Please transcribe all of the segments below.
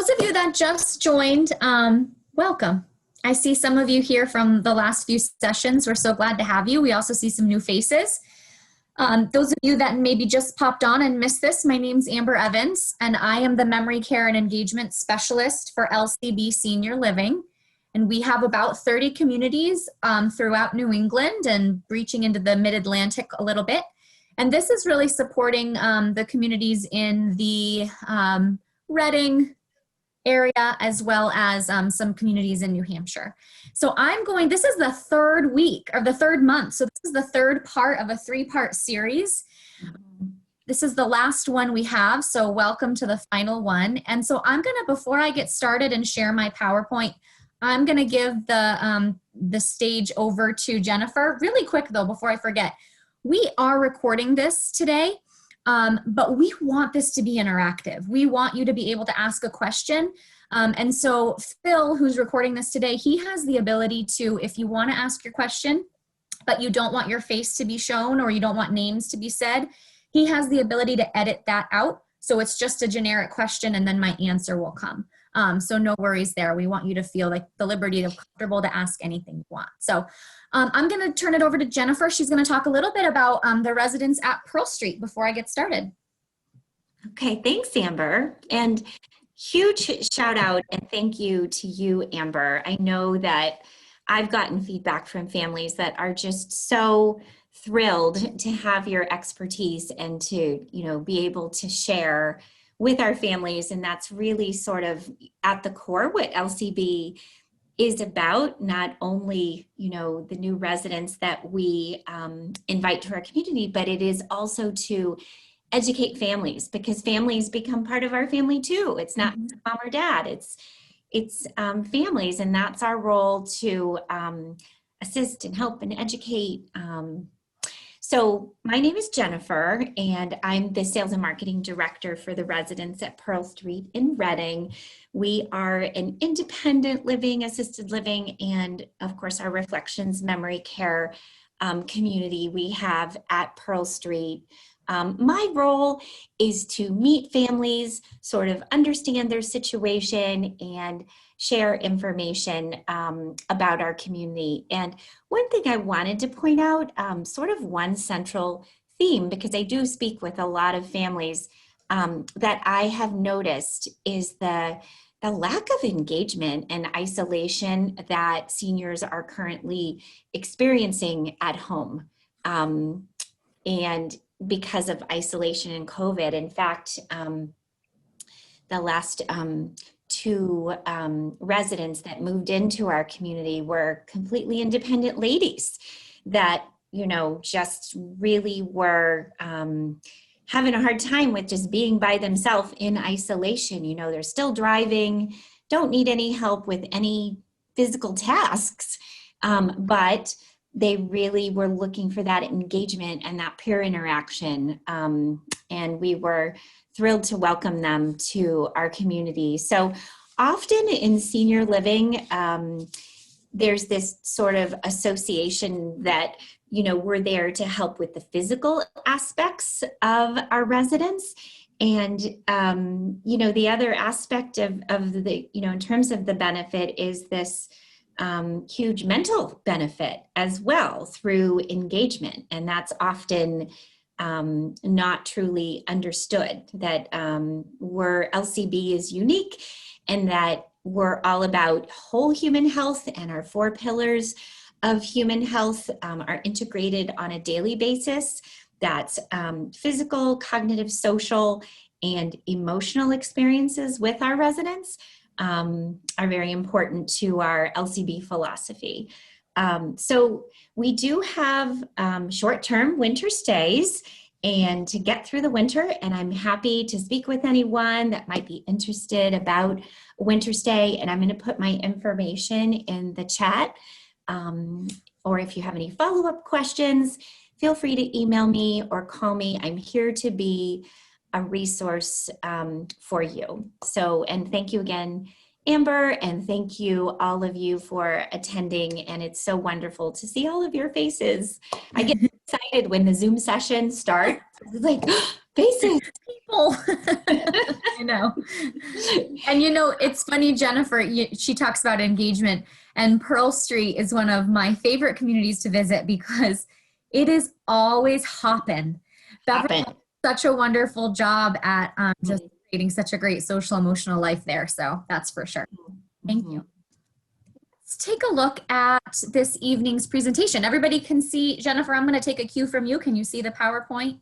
those of you that just joined, welcome. I see some of you here from the last few sessions. We're so glad to have you. We also see some new faces. Those of you that maybe just popped on and missed this, my name's Amber Evans, and I am the Memory Care and Engagement Specialist for LCB Senior Living. And we have about 30 communities throughout New England and reaching into the Mid-Atlantic a little bit. And this is really supporting the communities in the Reading area, as well as some communities in New Hampshire. So this is the third week, or the third month. So this is the third part of a 3-part series. This is the last one we have, so welcome to the final one. And so before I get started and share my PowerPoint, I'm gonna give the stage over to Jennifer. Really quick though, before I forget, we are recording this today, but we want this to be interactive. We want you to be able to ask a question. And so Phil, who's recording this today, he has the ability to, if you wanna ask your question, but you don't want your face to be shown or you don't want names to be said, he has the ability to edit that out. So it's just a generic question and then my answer will come. So no worries there. We want you to feel like the liberty of comfortable to ask anything you want. So I'm going to turn it over to Jennifer. She's going to talk a little bit about the residents at Pearl Street before I get started. Okay, thanks, Amber. And huge shout out and thank you to you, Amber. I know that I've gotten feedback from families that are just so thrilled to have your expertise and to, be able to share with our families. And that's really sort of at the core what LCB is about, not only, the new residents that we invite to our community, but it is also to educate families, because families become part of our family too. It's not mom or dad, it's families, and that's our role to assist and help and educate. So my name is Jennifer, and I'm the Sales and Marketing Director for the residents at Pearl Street in Reading. We are an independent living, assisted living, and of course our Reflections Memory Care community we have at Pearl Street. My role is to meet families, sort of understand their situation, and share information about our community. And one thing I wanted to point out, sort of one central theme, because I do speak with a lot of families, that I have noticed is the lack of engagement and isolation that seniors are currently experiencing at home. And because of isolation and COVID. In fact, the last 2 residents that moved into our community were completely independent ladies that, just really were having a hard time with just being by themselves in isolation. They're still driving, don't need any help with any physical tasks, but they really were looking for that engagement and that peer interaction. And we were thrilled to welcome them to our community. So often in senior living, there's this sort of association that, we're there to help with the physical aspects of our residents. And, the other aspect of the, in terms of the benefit is this huge mental benefit as well through engagement. And that's often not truly understood, that LCB is unique and that we're all about whole human health, and our 4 pillars of human health are integrated on a daily basis. That's physical, cognitive, social, and emotional experiences with our residents. Are very important to our LCB philosophy. So we do have short-term winter stays and to get through the winter, and I'm happy to speak with anyone that might be interested about a winter stay, and I'm going to put my information in the chat, or if you have any follow-up questions, feel free to email me or call me. I'm here to be a resource for you. So, and thank you again, Amber, and thank you all of you for attending. And it's so wonderful to see all of your faces. I get excited when the Zoom session starts. It's like, Faces. People. I know. And it's funny, Jennifer, she talks about engagement, and Pearl Street is one of my favorite communities to visit because it is always hopping. Beverly does such a wonderful job at just creating such a great social emotional life there. So that's for sure. Thank you. Let's take a look at this evening's presentation. Everybody can see, Jennifer, I'm going to take a cue from you. Can you see the PowerPoint?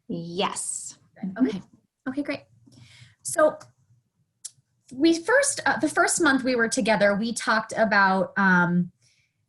Yes. Okay. Okay, great. So the first month we were together, we talked about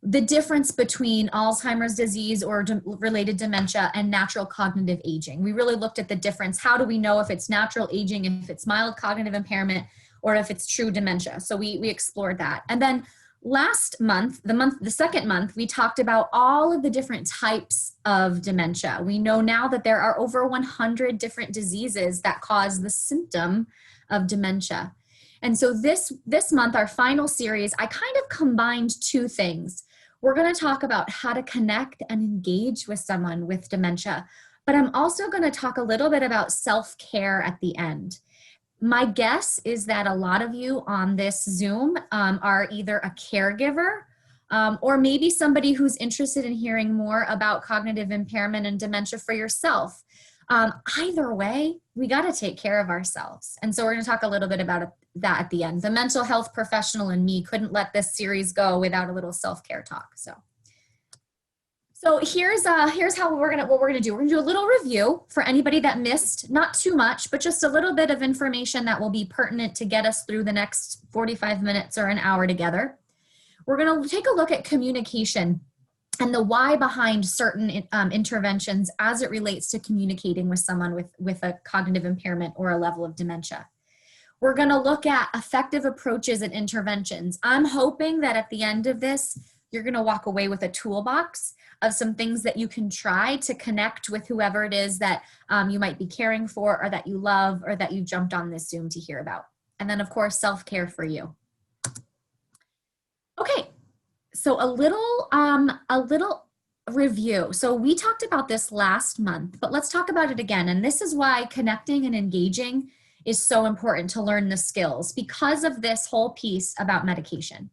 the difference between Alzheimer's disease or related dementia and natural cognitive aging. We really looked at the difference. How do we know if it's natural aging, if it's mild cognitive impairment, or if it's true dementia? So we explored that. And then last month, the second month, we talked about all of the different types of dementia. We know now that there are over 100 different diseases that cause the symptom of dementia. And so this month, our final series, I kind of combined two things. We're going to talk about how to connect and engage with someone with dementia, but I'm also going to talk a little bit about self-care at the end. My guess is that a lot of you on this Zoom are either a caregiver or maybe somebody who's interested in hearing more about cognitive impairment and dementia for yourself. Either way, we got to take care of ourselves. And so we're going to talk a little bit about that at the end. The mental health professional in me couldn't let this series go without a little self-care talk. So here's how what we're gonna do. We're gonna do a little review for anybody that missed, not too much, but just a little bit of information that will be pertinent to get us through the next 45 minutes or an hour together. We're gonna take a look at communication and the why behind certain interventions as it relates to communicating with someone with a cognitive impairment or a level of dementia. We're going to look at effective approaches and interventions. I'm hoping that at the end of this, you're going to walk away with a toolbox of some things that you can try to connect with whoever it is that you might be caring for or that you love or that you jumped on this Zoom to hear about. And then, of course, self-care for you. Okay, so a little review. So we talked about this last month, but let's talk about it again. And this is why connecting and engaging is so important to learn the skills because of this whole piece about medication.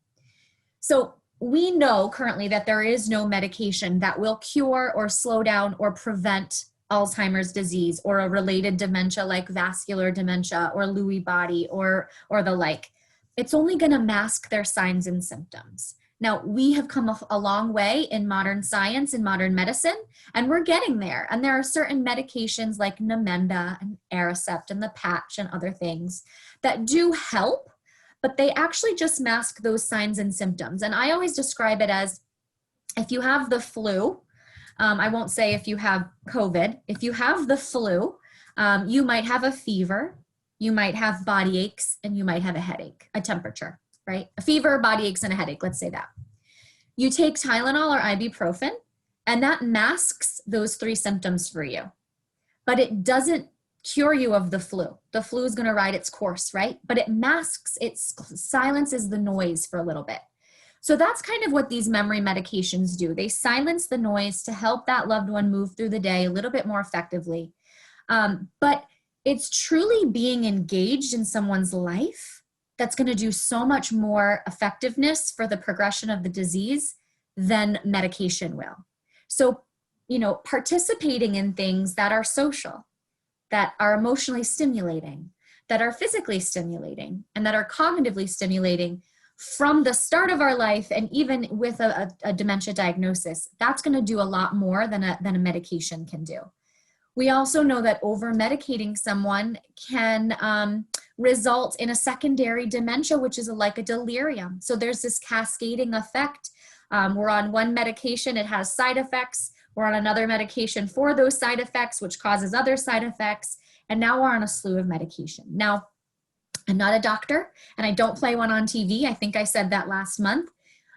So we know currently that there is no medication that will cure or slow down or prevent Alzheimer's disease or a related dementia like vascular dementia or Lewy body or the like. It's only going to mask their signs and symptoms. Now, we have come a long way in modern science and modern medicine, and we're getting there. And there are certain medications like Namenda and Aricept and the patch and other things that do help, but they actually just mask those signs and symptoms. And I always describe it as if you have the flu, I won't say if you have COVID, if you have the flu, you might have a fever, you might have body aches, and you might have a headache, a temperature. Right? A fever, body aches, and a headache, let's say that. You take Tylenol or ibuprofen, and that masks those three symptoms for you. But it doesn't cure you of the flu. The flu is going to ride its course, right? But it masks, it silences the noise for a little bit. So that's kind of what these memory medications do. They silence the noise to help that loved one move through the day a little bit more effectively. But it's truly being engaged in someone's life that's going to do so much more effectiveness for the progression of the disease than medication will. So, participating in things that are social, that are emotionally stimulating, that are physically stimulating, and that are cognitively stimulating from the start of our life and even with a dementia diagnosis, that's going to do a lot more than a medication can do. We also know that over-medicating someone can result in a secondary dementia, which is like a delirium. So there's this cascading effect. We're on one medication, it has side effects. We're on another medication for those side effects, which causes other side effects. And now we're on a slew of medication. Now, I'm not a doctor, and I don't play one on TV. I think I said that last month.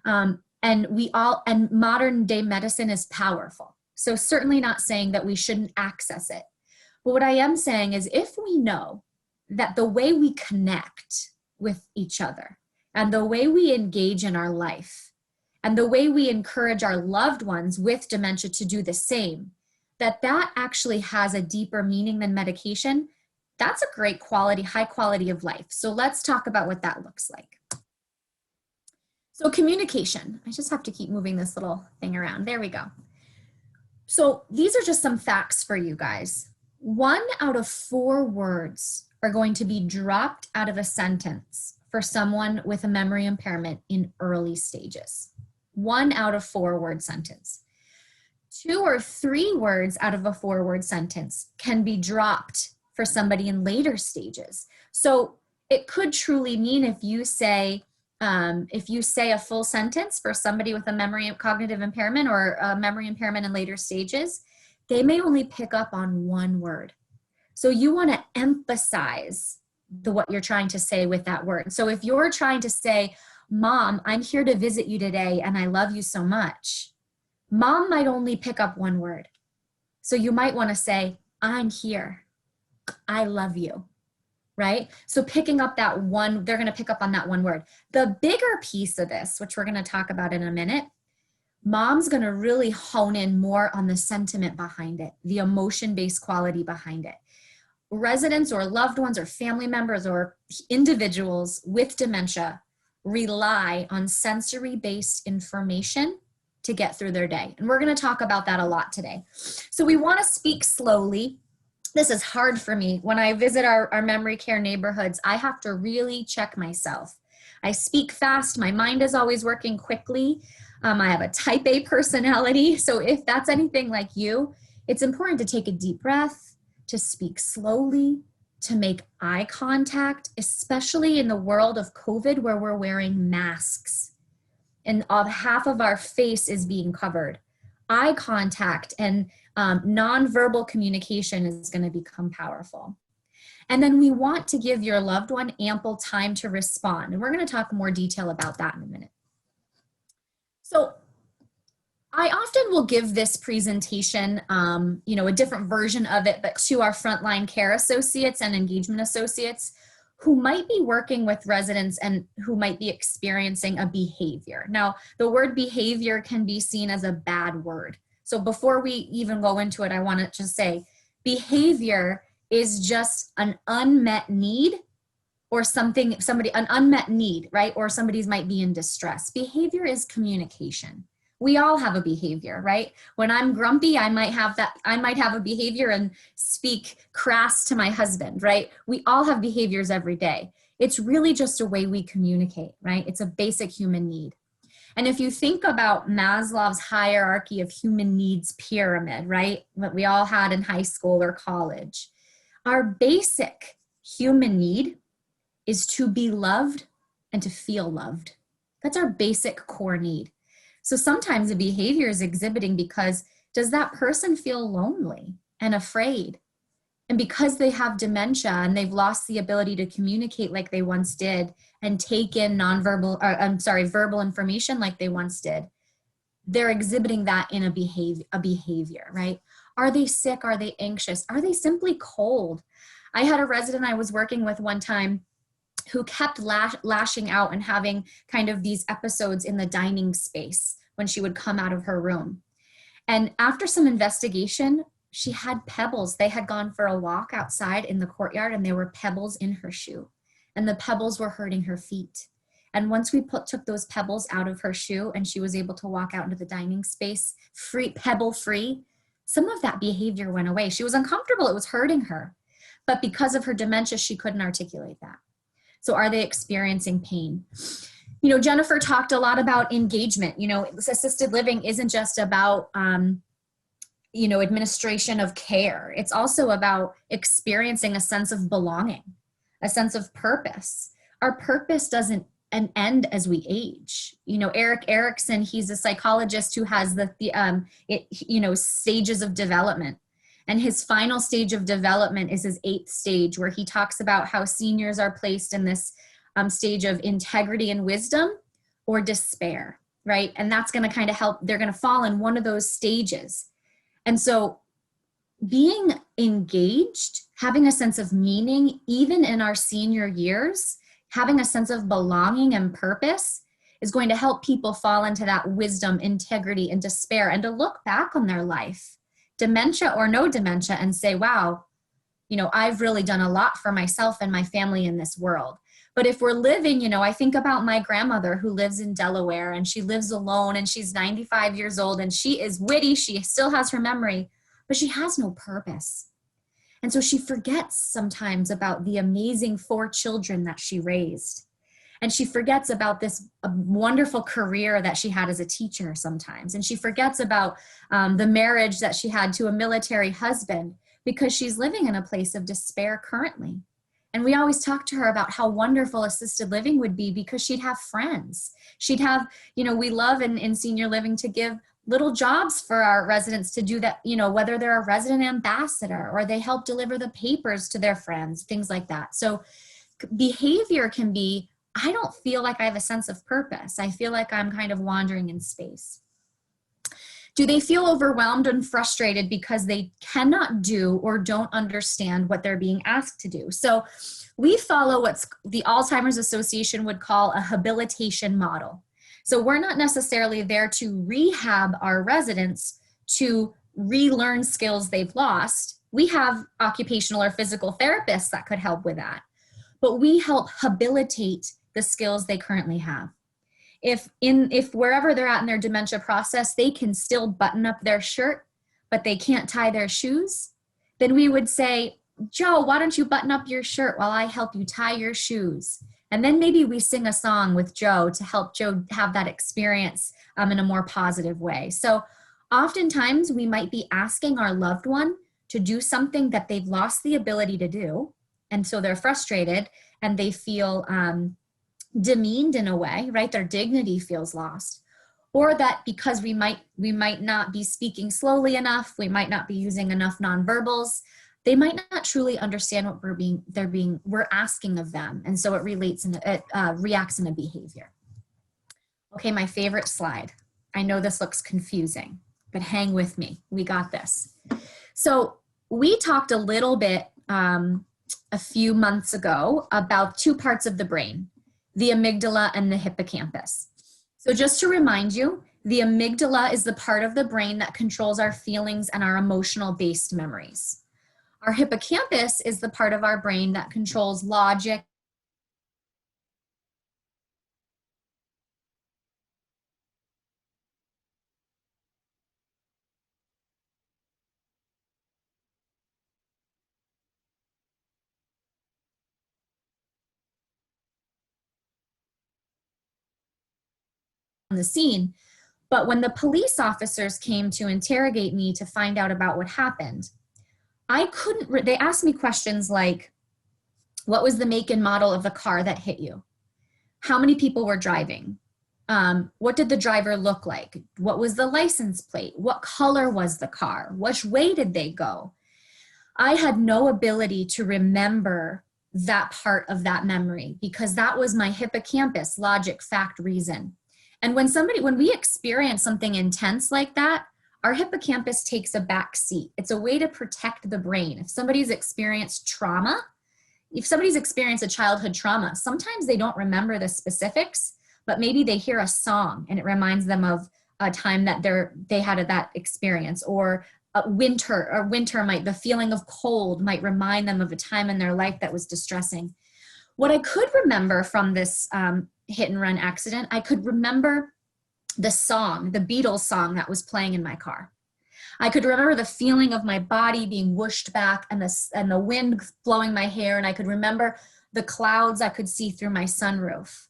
And modern day medicine is powerful. So certainly not saying that we shouldn't access it. But what I am saying is if we know that the way we connect with each other and the way we engage in our life and the way we encourage our loved ones with dementia to do the same, that actually has a deeper meaning than medication, that's a great quality, high quality of life. So let's talk about what that looks like. So communication, I just have to keep moving this little thing around. There we go. So these are just some facts for you guys. 1 out of 4 words are going to be dropped out of a sentence for someone with a memory impairment in early stages. 1 out of 4 word sentence. 2 or 3 words out of a 4-word sentence can be dropped for somebody in later stages. So it could truly mean if you say a full sentence for somebody with a memory and cognitive impairment or a memory impairment in later stages, they may only pick up on 1 word. So you want to emphasize what you're trying to say with that word. So if you're trying to say, Mom, I'm here to visit you today and I love you so much, Mom might only pick up 1 word. So you might want to say, I'm here. I love you. Right? So picking up that one, they're going to pick up on that 1 word. The bigger piece of this, which we're going to talk about in a minute, Mom's going to really hone in more on the sentiment behind it, the emotion-based quality behind it. Residents or loved ones or family members or individuals with dementia rely on sensory-based information to get through their day. And we're going to talk about that a lot today. So we want to speak slowly. This is hard for me. When I visit our memory care neighborhoods, I have to really check myself. I speak fast. My mind is always working quickly. I have a type A personality. So if that's anything like you, it's important to take a deep breath, to speak slowly, to make eye contact, especially in the world of COVID where we're wearing masks and half of our face is being covered. Eye contact and nonverbal communication is going to become powerful. And then we want to give your loved one ample time to respond. And we're going to talk more detail about that in a minute. So I often will give this presentation, a different version of it, but to our frontline care associates and engagement associates who might be working with residents and who might be experiencing a behavior. Now, the word behavior can be seen as a bad word. So before we even go into it, I want to just say behavior is just an unmet need or an unmet need, right? Or somebody's might be in distress. Behavior is communication. We all have a behavior, right? When I'm grumpy, I might have a behavior and speak crass to my husband, right? We all have behaviors every day. It's really just a way we communicate, right? It's a basic human need. And if you think about Maslow's hierarchy of human needs pyramid, right? What we all had in high school or college, our basic human need is to be loved and to feel loved. That's our basic core need. So sometimes the behavior is exhibiting because does that person feel lonely and afraid? And because they have dementia and they've lost the ability to communicate like they once did and take in verbal information like they once did, they're exhibiting that in a behavior, right? Are they sick? Are they anxious? Are they simply cold? I had a resident I was working with one time who kept lashing out and having kind of these episodes in the dining space when she would come out of her room. And after some investigation, she had pebbles. They had gone for a walk outside in the courtyard and there were pebbles in her shoe and the pebbles were hurting her feet. And once we took those pebbles out of her shoe and she was able to walk out into the dining space pebble free, some of that behavior went away. She was uncomfortable. It was hurting her. But because of her dementia, she couldn't articulate that. So are they experiencing pain? Jennifer talked a lot about engagement. Assisted living isn't just about, administration of care. It's also about experiencing a sense of belonging, a sense of purpose. Our purpose doesn't end as we age. Eric Erickson, he's a psychologist who has stages of development. And his final stage of development is his 8th stage, where he talks about how seniors are placed in this stage of integrity and wisdom or despair, right? And that's going to kind of help. They're going to fall in one of those stages. And so being engaged, having a sense of meaning, even in our senior years, having a sense of belonging and purpose is going to help people fall into that wisdom, integrity, and despair, and to look back on their life. dementia or no dementia, and say, wow, you know, I've really done a lot for myself and my family in this world. But if we're living, you know, I think about my grandmother who lives in Delaware, and she lives alone, and she's 95 years old, and she is witty. She still has her memory, but she has no purpose. And so she forgets sometimes about the amazing 4 children that she raised. And she forgets about this wonderful career that she had as a teacher sometimes. And she forgets about the marriage that she had to a military husband, because she's living in a place of despair currently. And we always talk to her about how wonderful assisted living would be, because she'd have friends. She'd have, you know, we love in senior living to give little jobs for our residents to do that, you know, whether they're a resident ambassador or they help deliver the papers to their friends, things like that. So behavior can be, I don't feel like I have a sense of purpose. I feel like I'm kind of wandering in space. Do they feel overwhelmed and frustrated because they cannot do or don't understand what they're being asked to do? So we follow what's the Alzheimer's Association would call a habilitation model. So we're not necessarily there to rehab our residents to relearn skills they've lost. We have occupational or physical therapists that could help with that. But we help habilitate the skills they currently have. If wherever they're at in their dementia process, they can still button up their shirt, but they can't tie their shoes, then we would say, Joe, why don't you button up your shirt while I help you tie your shoes? And then maybe we sing a song with Joe to help Joe have that experience in a more positive way. So oftentimes we might be asking our loved one to do something that they've lost the ability to do. And so they're frustrated and they feel demeaned in a way, right? Their dignity feels lost. Or that because we might not be speaking slowly enough, we might not be using enough nonverbals, they might not truly understand what we're asking of them. And so it reacts in a behavior. Okay, my favorite slide. I know this looks confusing, but hang with me. We got this. So we talked a little bit a few months ago about 2 parts of the brain, the amygdala and the hippocampus. So just to remind you, the amygdala is the part of the brain that controls our feelings and our emotional-based memories. Our hippocampus is the part of our brain that controls logic, on the scene. But when the police officers came to interrogate me to find out about what happened, they asked me questions like, what was the make and model of the car that hit you? How many people were driving? What did the driver look like? What was the license plate? What color was the car? Which way did they go? I had no ability to remember that part of that memory because that was my hippocampus, logic, fact, reason. And when we experience something intense like that, our hippocampus takes a back seat. It's a way to protect the brain. If somebody's experienced trauma, if somebody's experienced a childhood trauma, sometimes they don't remember the specifics, but maybe they hear a song and it reminds them of a time that they had that experience, or the feeling of cold might remind them of a time in their life that was distressing. What I could remember from this hit and run accident, I could remember the song, the Beatles song that was playing in my car. I could remember the feeling of my body being whooshed back and the wind blowing my hair, and I could remember the clouds I could see through my sunroof.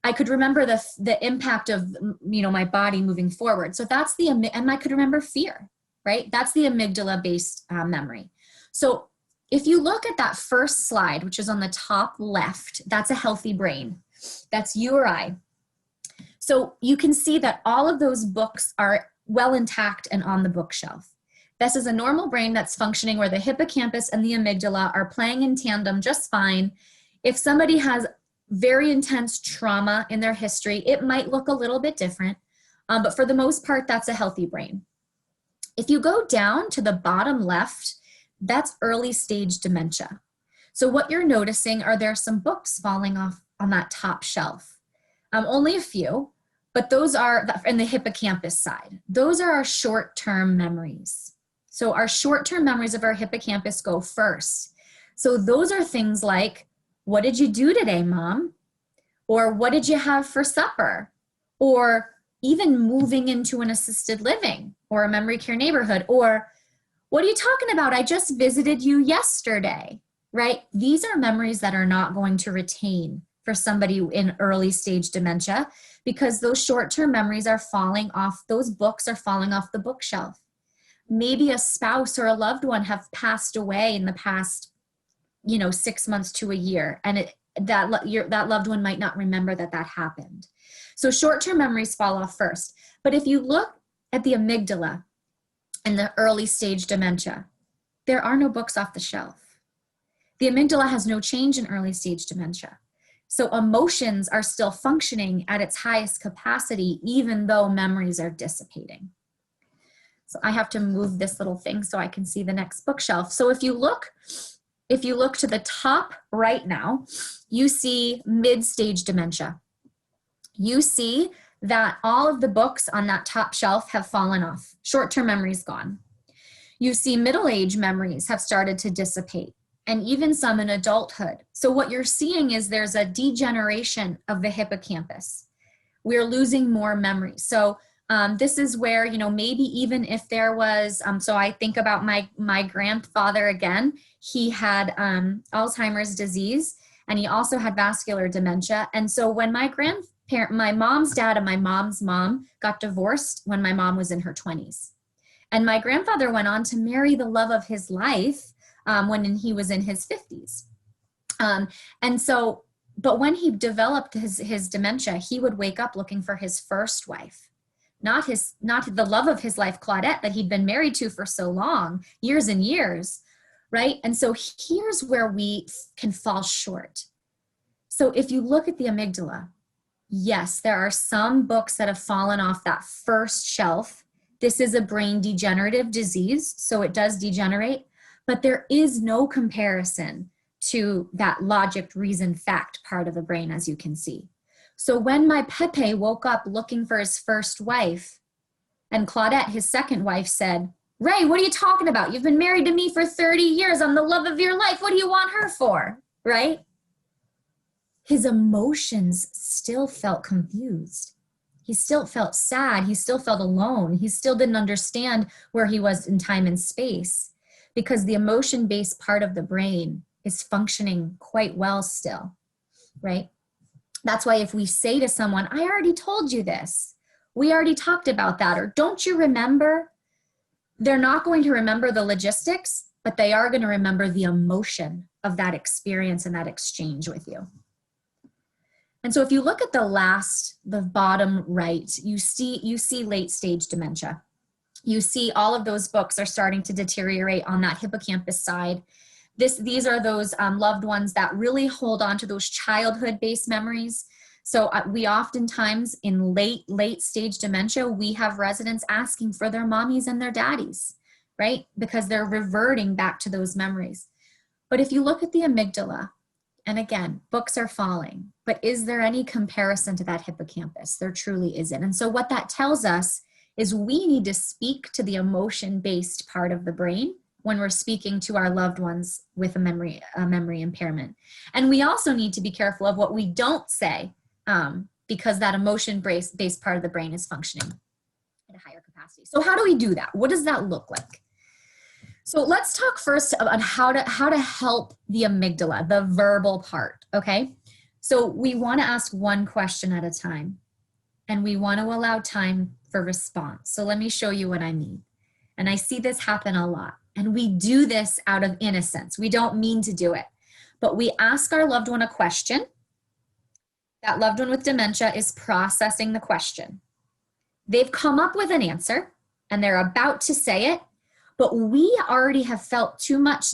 I could remember the impact of my body moving forward. So and I could remember fear, right? That's the amygdala-based memory. So if you look at that first slide, which is on the top left, that's a healthy brain. That's you or I. So you can see that all of those books are well intact and on the bookshelf. This is a normal brain that's functioning where the hippocampus and the amygdala are playing in tandem just fine. If somebody has very intense trauma in their history, it might look a little bit different, but for the most part, that's a healthy brain. If you go down to the bottom left, that's early stage dementia. So what you're noticing are there some books falling off on that top shelf. Only a few, but those are in the hippocampus side. Those are our short-term memories. So our short-term memories of our hippocampus go first. So those are things like, what did you do today, Mom? Or what did you have for supper? Or even moving into an assisted living or a memory care neighborhood. Or what are you talking about? I just visited you yesterday, right? These are memories that are not going to retain for somebody in early stage dementia, because those short-term memories are falling off, those books are falling off the bookshelf. Maybe a spouse or a loved one have passed away in the past, 6 months to a year, and that loved one might not remember that happened. So short-term memories fall off first. But if you look at the amygdala in the early stage dementia, there are no books off the shelf. The amygdala has no change in early stage dementia. So emotions are still functioning at its highest capacity, even though memories are dissipating. So I have to move this little thing so I can see the next bookshelf. So if you look to the top right now, you see mid-stage dementia. You see that all of the books on that top shelf have fallen off. Short-term memory's gone. You see middle-age memories have started to dissipate, and even some in adulthood. So what you're seeing is there's a degeneration of the hippocampus. We're losing more memory. So this is where, maybe even if there was, so I think about my grandfather again, he had Alzheimer's disease, and he also had vascular dementia. And so when my mom's dad and my mom's mom got divorced when my mom was in her 20s. And my grandfather went on to marry the love of his life when he was in his 50s. But when he developed his dementia, he would wake up looking for his first wife, not the love of his life, Claudette, that he'd been married to for so long, years and years, right? And so here's where we can fall short. So if you look at the amygdala, yes, there are some books that have fallen off that first shelf. This is a brain degenerative disease, so it does degenerate, but there is no comparison to that logic, reason, fact part of the brain, as you can see. So when my Pepe woke up looking for his first wife, and Claudette, his second wife, said, "Ray, what are you talking about? You've been married to me for 30 years. I'm the love of your life. What do you want her for?" Right? His emotions still felt confused. He still felt sad. He still felt alone. He still didn't understand where he was in time and space, because the emotion-based part of the brain is functioning quite well still, right? That's why if we say to someone, "I already told you this, we already talked about that," or "Don't you remember?" They're not going to remember the logistics, but they are going to remember the emotion of that experience and that exchange with you. And so if you look at the bottom right, you see late stage dementia. You see all of those books are starting to deteriorate on that hippocampus side. These are those loved ones that really hold on to those childhood-based memories. So we oftentimes in late stage dementia, we have residents asking for their mommies and their daddies, right? Because they're reverting back to those memories. But if you look at the amygdala, and again, books are falling, but is there any comparison to that hippocampus? There truly isn't. And so what that tells us is we need to speak to the emotion-based part of the brain when we're speaking to our loved ones with a memory impairment. And we also need to be careful of what we don't say, because that emotion-based part of the brain is functioning at a higher capacity. So how do we do that? What does that look like? So let's talk first about how to help the amygdala, the verbal part, okay? So we want to ask one question at a time, and we want to allow time for response. So let me show you what I mean. And I see this happen a lot. And we do this out of innocence. We don't mean to do it. But we ask our loved one a question. That loved one with dementia is processing the question. They've come up with an answer, and they're about to say it, but we already have felt too much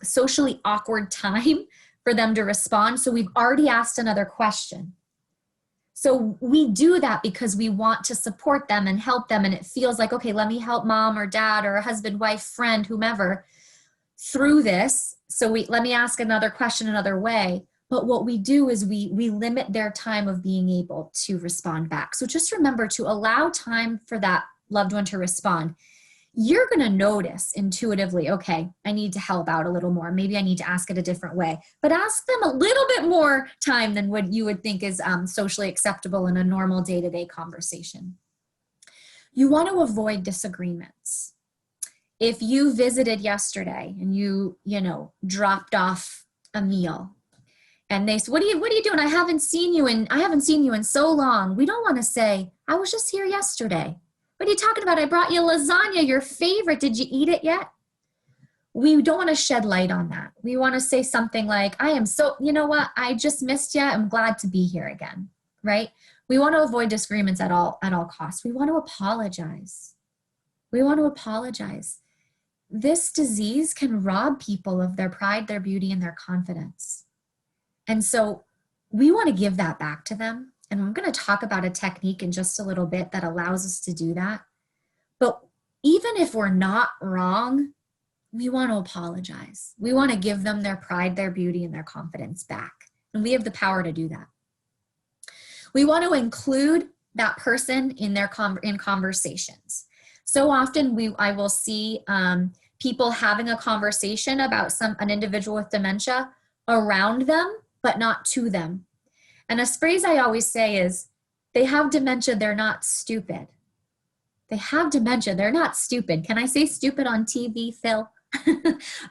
socially awkward time for them to respond, so we've already asked another question. So we do that because we want to support them and help them, and it feels like, okay, let me help mom or dad or a husband, wife, friend, whomever through this. So let me ask another question another way. But what we do is we limit their time of being able to respond back. So just remember to allow time for that loved one to respond. you're going to notice intuitively, okay, I need to help out a little more. Maybe I need to ask it a different way, but ask them a little bit more time than what you would think is socially acceptable in a normal day-to-day conversation. You want to avoid disagreements. If you visited yesterday and you dropped off a meal and they said, what are you doing? I haven't seen you in so long. We don't want to say, I was just here yesterday. What are you talking about? I brought you lasagna, your favorite. Did you eat it yet? We don't want to shed light on that. We want to say something like, you know what? I just missed you. I'm glad to be here again, right? We want to avoid disagreements at all costs. We want to apologize. This disease can rob people of their pride, their beauty, and their confidence. And so we want to give that back to them. And I'm going to talk about a technique in just a little bit that allows us to do that. But even if we're not wrong, we want to apologize. We want to give them their pride, their beauty, and their confidence back. And we have the power to do that. We want to include that person in in conversations. So often I will see people having a conversation about an individual with dementia around them, but not to them. And a phrase I always say is, they have dementia, they're not stupid. They have dementia, they're not stupid. Can I say stupid on TV, Phil?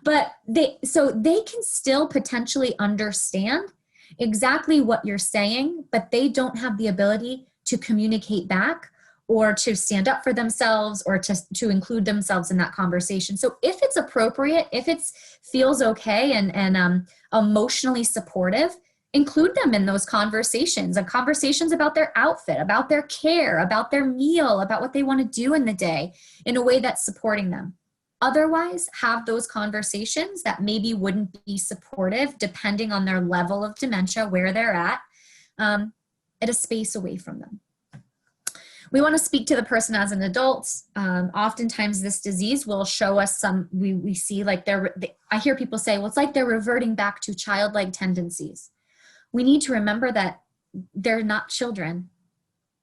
But they can still potentially understand exactly what you're saying, but they don't have the ability to communicate back or to stand up for themselves or to include themselves in that conversation. So if it's appropriate, if it feels okay and emotionally supportive, include them in those conversations and conversations about their outfit, about their care, about their meal, about what they want to do in the day in a way that's supporting them. Otherwise, have those conversations that maybe wouldn't be supportive depending on their level of dementia, where they're at a space away from them. We want to speak to the person as an adult. Oftentimes this disease will show us we see like I hear people say, well, it's like they're reverting back to childlike tendencies. We need to remember that they're not children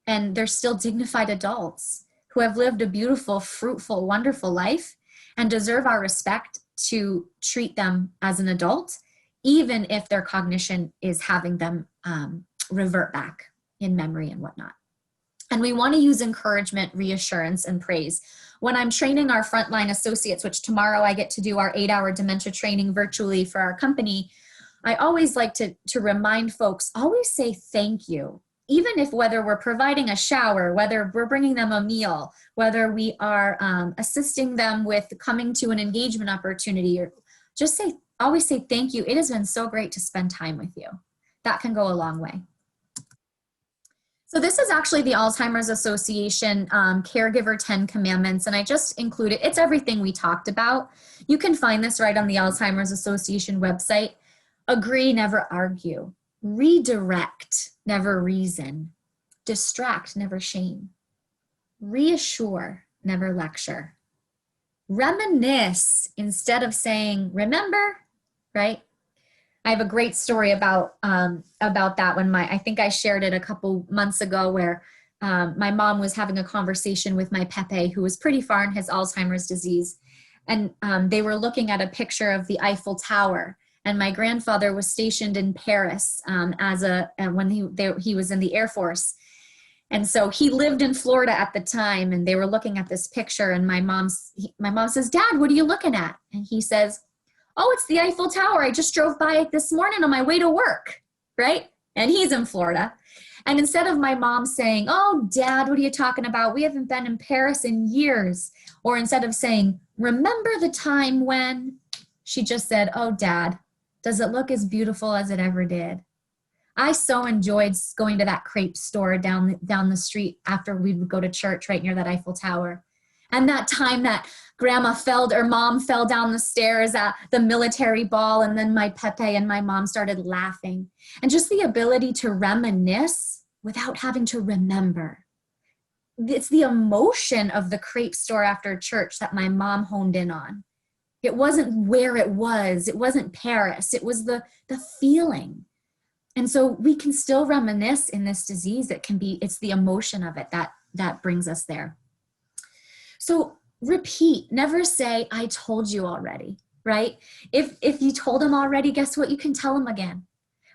and they're still dignified adults who have lived a beautiful, fruitful, wonderful life and deserve our respect to treat them as an adult, even if their cognition is having them revert back in memory and whatnot. And we want to use encouragement, reassurance, and praise. When I'm training our frontline associates, which tomorrow I get to do our 8-hour dementia training virtually for our company, I always like to remind folks, always say thank you. Even if whether we're providing a shower, whether we're bringing them a meal, whether we are assisting them with coming to an engagement opportunity, or just always say thank you. It has been so great to spend time with you. That can go a long way. So this is actually the Alzheimer's Association Caregiver 10 Commandments, and I just included, it's everything we talked about. You can find this right on the Alzheimer's Association website. Agree, never argue. Redirect, never reason. Distract, never shame. Reassure, never lecture. Reminisce instead of saying, remember, right? I have a great story about that when I think I shared it a couple months ago where my mom was having a conversation with my Pepe, who was pretty far in his Alzheimer's disease. And they were looking at a picture of the Eiffel Tower. And my grandfather was stationed in Paris when he was in the Air Force. And so he lived in Florida at the time, and they were looking at this picture. And my mom says, "Dad, what are you looking at?" And he says, "Oh, it's the Eiffel Tower. I just drove by it this morning on my way to work," right? And he's in Florida. And instead of my mom saying, "Oh, Dad, what are you talking about? We haven't been in Paris in years," or instead of saying, "Remember the time when," she just said, "Oh, Dad, does it look as beautiful as it ever did?" I so enjoyed going to that crepe store down the street after we would go to church right near that Eiffel Tower. And that time that Mom fell down the stairs at the military ball, and then my Pepe and my mom started laughing. And just the ability to reminisce without having to remember. It's the emotion of the crepe store after church that my mom honed in on. It wasn't where it was. It wasn't Paris. It was the feeling. And so we can still reminisce in this disease. It's the emotion of it that brings us there. So repeat, never say, I told you already, right? If you told them already, guess what? You can tell them again.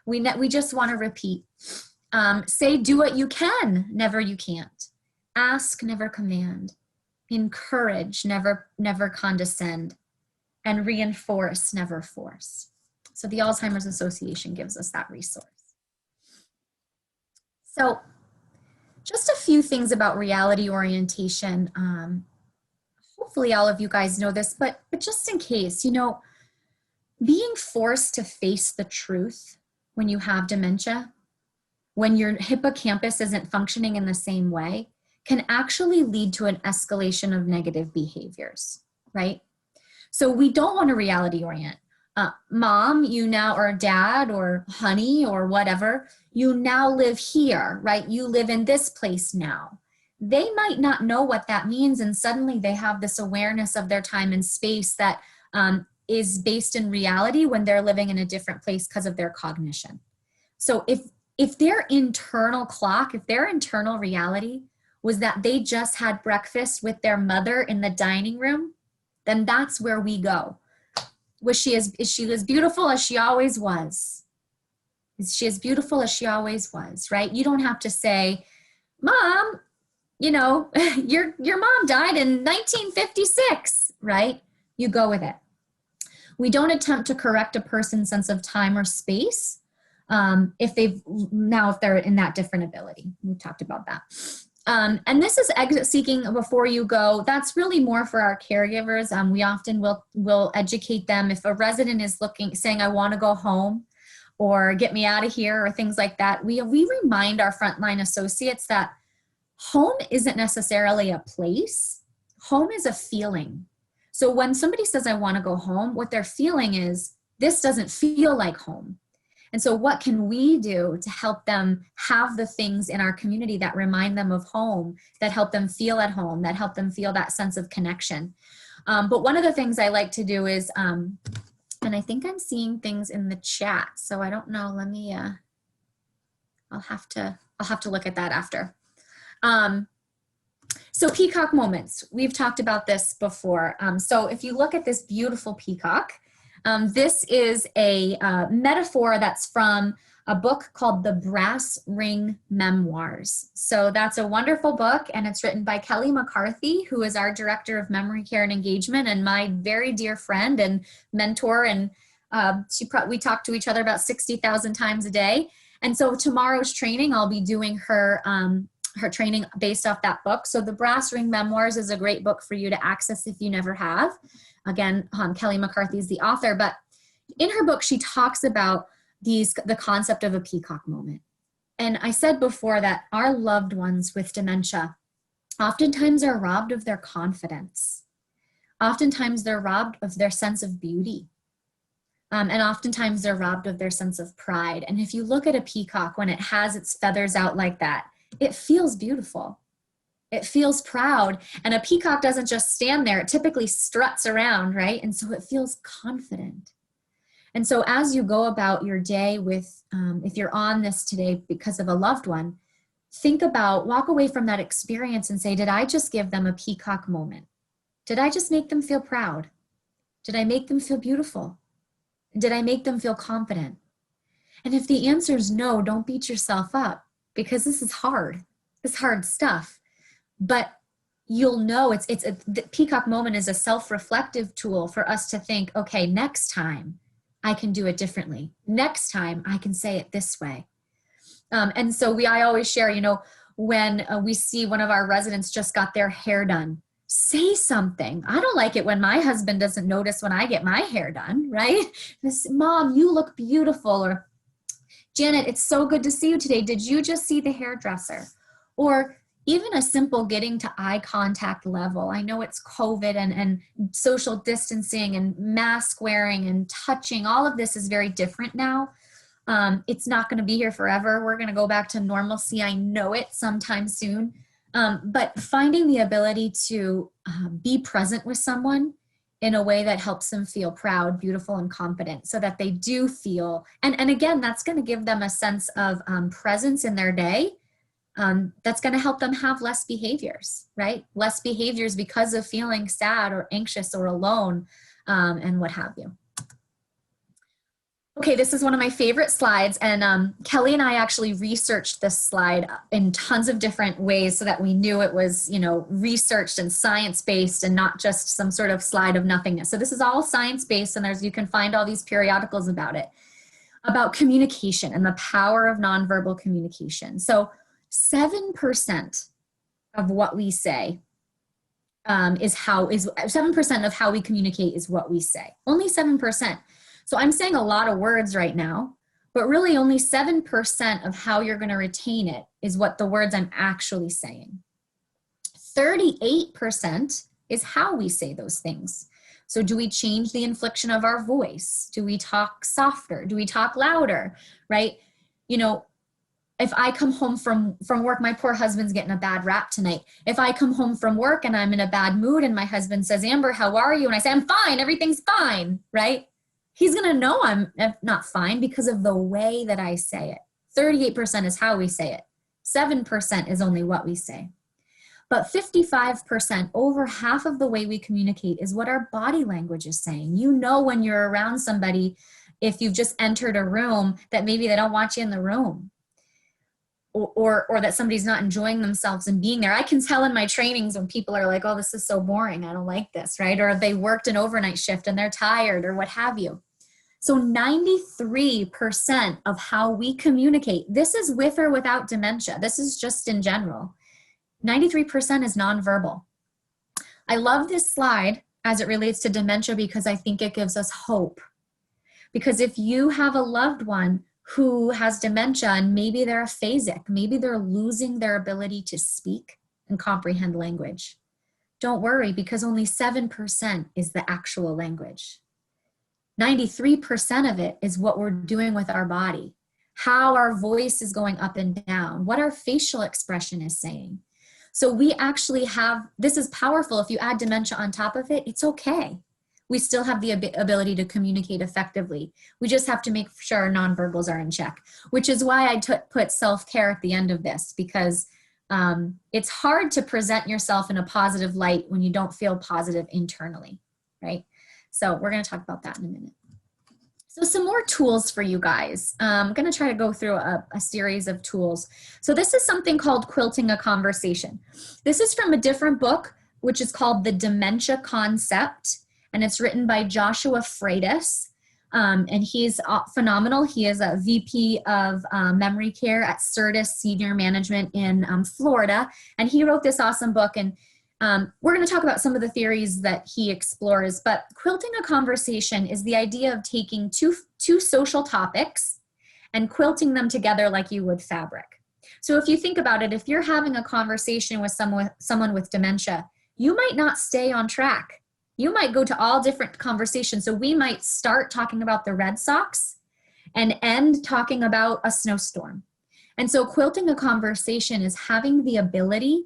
We just want to repeat. Say, do what you can, never you can't. Ask, never command. Encourage, never condescend. And reinforce, never force. So the Alzheimer's Association gives us that resource. So just a few things about reality orientation. Hopefully all of you guys know this, but just in case, being forced to face the truth when you have dementia, when your hippocampus isn't functioning in the same way, can actually lead to an escalation of negative behaviors, right? So we don't want to reality orient. Mom, or dad, or honey, or whatever, you now live here, right? You live in this place now. They might not know what that means, and suddenly they have this awareness of their time and space that is based in reality when they're living in a different place because of their cognition. So if their internal clock, if their internal reality was that they just had breakfast with their mother in the dining room, then that's where we go. Is she as beautiful as she always was? Is she as beautiful as she always was, right? You don't have to say, Mom, your mom died in 1956, right? You go with it. We don't attempt to correct a person's sense of time or space if they're in that different ability. We talked about that. And this is exit seeking before you go. That's really more for our caregivers. We often will educate them. If a resident is saying, I want to go home or get me out of here or things like that, we remind our frontline associates that home isn't necessarily a place. Home is a feeling. So when somebody says, I want to go home, what they're feeling is, this doesn't feel like home. And so what can we do to help them have the things in our community that remind them of home, that help them feel at home, that help them feel that sense of connection? But one of the things I like to do is, and I think I'm seeing things in the chat, so I don't know, let me, I'll have to look at that after. So peacock moments, we've talked about this before. So if you look at this beautiful peacock, this is a metaphor that's from a book called The Brass Ring Memoirs. So that's a wonderful book, and it's written by Kelly McCarthy, who is our Director of Memory Care and Engagement and my very dear friend and mentor. And we talk to each other about 60,000 times a day. And so tomorrow's training, I'll be doing her training based off that book. So The Brass Ring Memoirs is a great book for you to access if you never have. Again, Kelly McCarthy is the author, but in her book, she talks about the concept of a peacock moment. And I said before that our loved ones with dementia oftentimes are robbed of their confidence. Oftentimes they're robbed of their sense of beauty. And oftentimes they're robbed of their sense of pride. And if you look at a peacock, when it has its feathers out like that, it feels beautiful. It feels proud. And a peacock doesn't just stand there. It typically struts around, right? And so it feels confident. And so as you go about your day with, if you're on this today because of a loved one, walk away from that experience and say, did I just give them a peacock moment? Did I just make them feel proud? Did I make them feel beautiful? Did I make them feel confident? And if the answer is no, don't beat yourself up, because this is hard. It's hard stuff. But you'll know the peacock moment is a self-reflective tool for us to think, okay, next time I can do it differently. Next time I can say it this way. And so I always share, when we see one of our residents just got their hair done, say something. I don't like it when my husband doesn't notice when I get my hair done, right? Mom, you look beautiful. Or Janet, it's so good to see you today. Did you just see the hairdresser? Or even a simple getting to eye contact level. I know it's COVID and social distancing and mask wearing and touching. All of this is very different now. It's not going to be here forever. We're going to go back to normalcy. I know it sometime soon. But finding the ability to be present with someone in a way that helps them feel proud, beautiful, and confident, so that they do feel, and again, that's going to give them a sense of presence in their day. that's going to help them have less behaviors, right? Less behaviors because of feeling sad or anxious or alone, and what have you. Okay, this is one of my favorite slides, and Kelly and I actually researched this slide in tons of different ways so that we knew it was, you know, researched and science-based and not just some sort of slide of nothingness. So this is all science-based, and you can find all these periodicals about it, about communication and the power of nonverbal communication. So 7% of what we say is 7% of how we communicate is what we say. Only 7%. So I'm saying a lot of words right now, but really only 7% of how you're going to retain it is what the words I'm actually saying. 38% is how we say those things. So do we change the inflection of our voice? Do we talk softer? Do we talk louder, right? You know, if I come home from work, my poor husband's getting a bad rap tonight. If I come home from work and I'm in a bad mood and my husband says, Amber, how are you? And I say, I'm fine, everything's fine, right? He's gonna know I'm not fine because of the way that I say it. 38% is how we say it. 7% is only what we say. But 55%, over half of the way we communicate is what our body language is saying. You know when you're around somebody, if you've just entered a room, that maybe they don't want you in the room. Or that somebody's not enjoying themselves and being there. I can tell in my trainings when people are like, oh, this is so boring, I don't like this, right? Or they worked an overnight shift and they're tired or what have you. So 93% of how we communicate, this is with or without dementia. This is just in general. 93% is nonverbal. I love this slide as it relates to dementia because I think it gives us hope. Because if you have a loved one who has dementia and maybe they're aphasic, maybe they're losing their ability to speak and comprehend language, don't worry because only 7% is the actual language. 93% of it is what we're doing with our body, how our voice is going up and down, what our facial expression is saying. So we actually have, this is powerful. If you add dementia on top of it, it's okay. We still have the ability to communicate effectively. We just have to make sure our nonverbals are in check, which is why I put self-care at the end of this, because it's hard to present yourself in a positive light when you don't feel positive internally, right? So we're going to talk about that in a minute. So some more tools for you guys. I'm going to try to go through a series of tools. So this is something called Quilting a Conversation. This is from a different book, which is called The Dementia Concept, and it's written by Joshua Freitas. And he's phenomenal. He is a VP of memory care at Certis Senior Management in Florida. And he wrote this awesome book. And we're going to talk about some of the theories that he explores, but quilting a conversation is the idea of taking two social topics and quilting them together like you would fabric. So if you think about it, if you're having a conversation with someone with dementia, you might not stay on track. You might go to all different conversations. So we might start talking about the Red Sox and end talking about a snowstorm. And so quilting a conversation is having the ability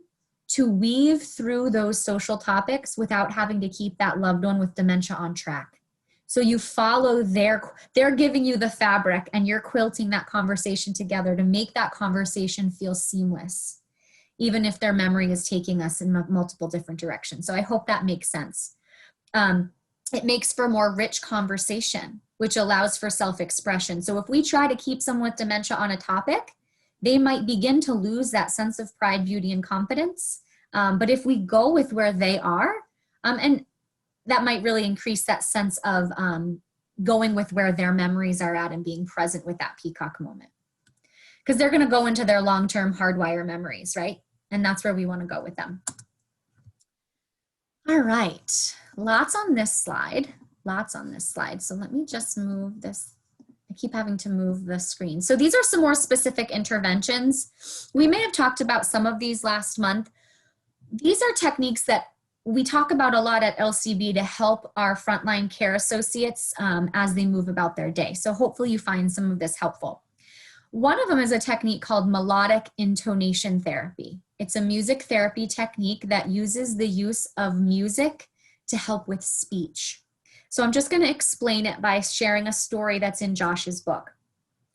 to weave through those social topics without having to keep that loved one with dementia on track. So you follow they're giving you the fabric and you're quilting that conversation together to make that conversation feel seamless, even if their memory is taking us in multiple different directions. So I hope that makes sense. It makes for more rich conversation, which allows for self-expression. So if we try to keep someone with dementia on a topic, they might begin to lose that sense of pride, beauty, and confidence. But if we go with where they are, and that might really increase that sense of going with where their memories are at and being present with that peacock moment. Because they're going to go into their long-term hardwire memories, right? And that's where we want to go with them. All right, lots on this slide. So let me just move this. I keep having to move the screen. So these are some more specific interventions. We may have talked about some of these last month. These are techniques that we talk about a lot at LCB to help our frontline care associates as they move about their day. So hopefully you find some of this helpful. One of them is a technique called melodic intonation therapy. It's a music therapy technique that uses the use of music to help with speech. So I'm just going to explain it by sharing a story that's in Josh's book.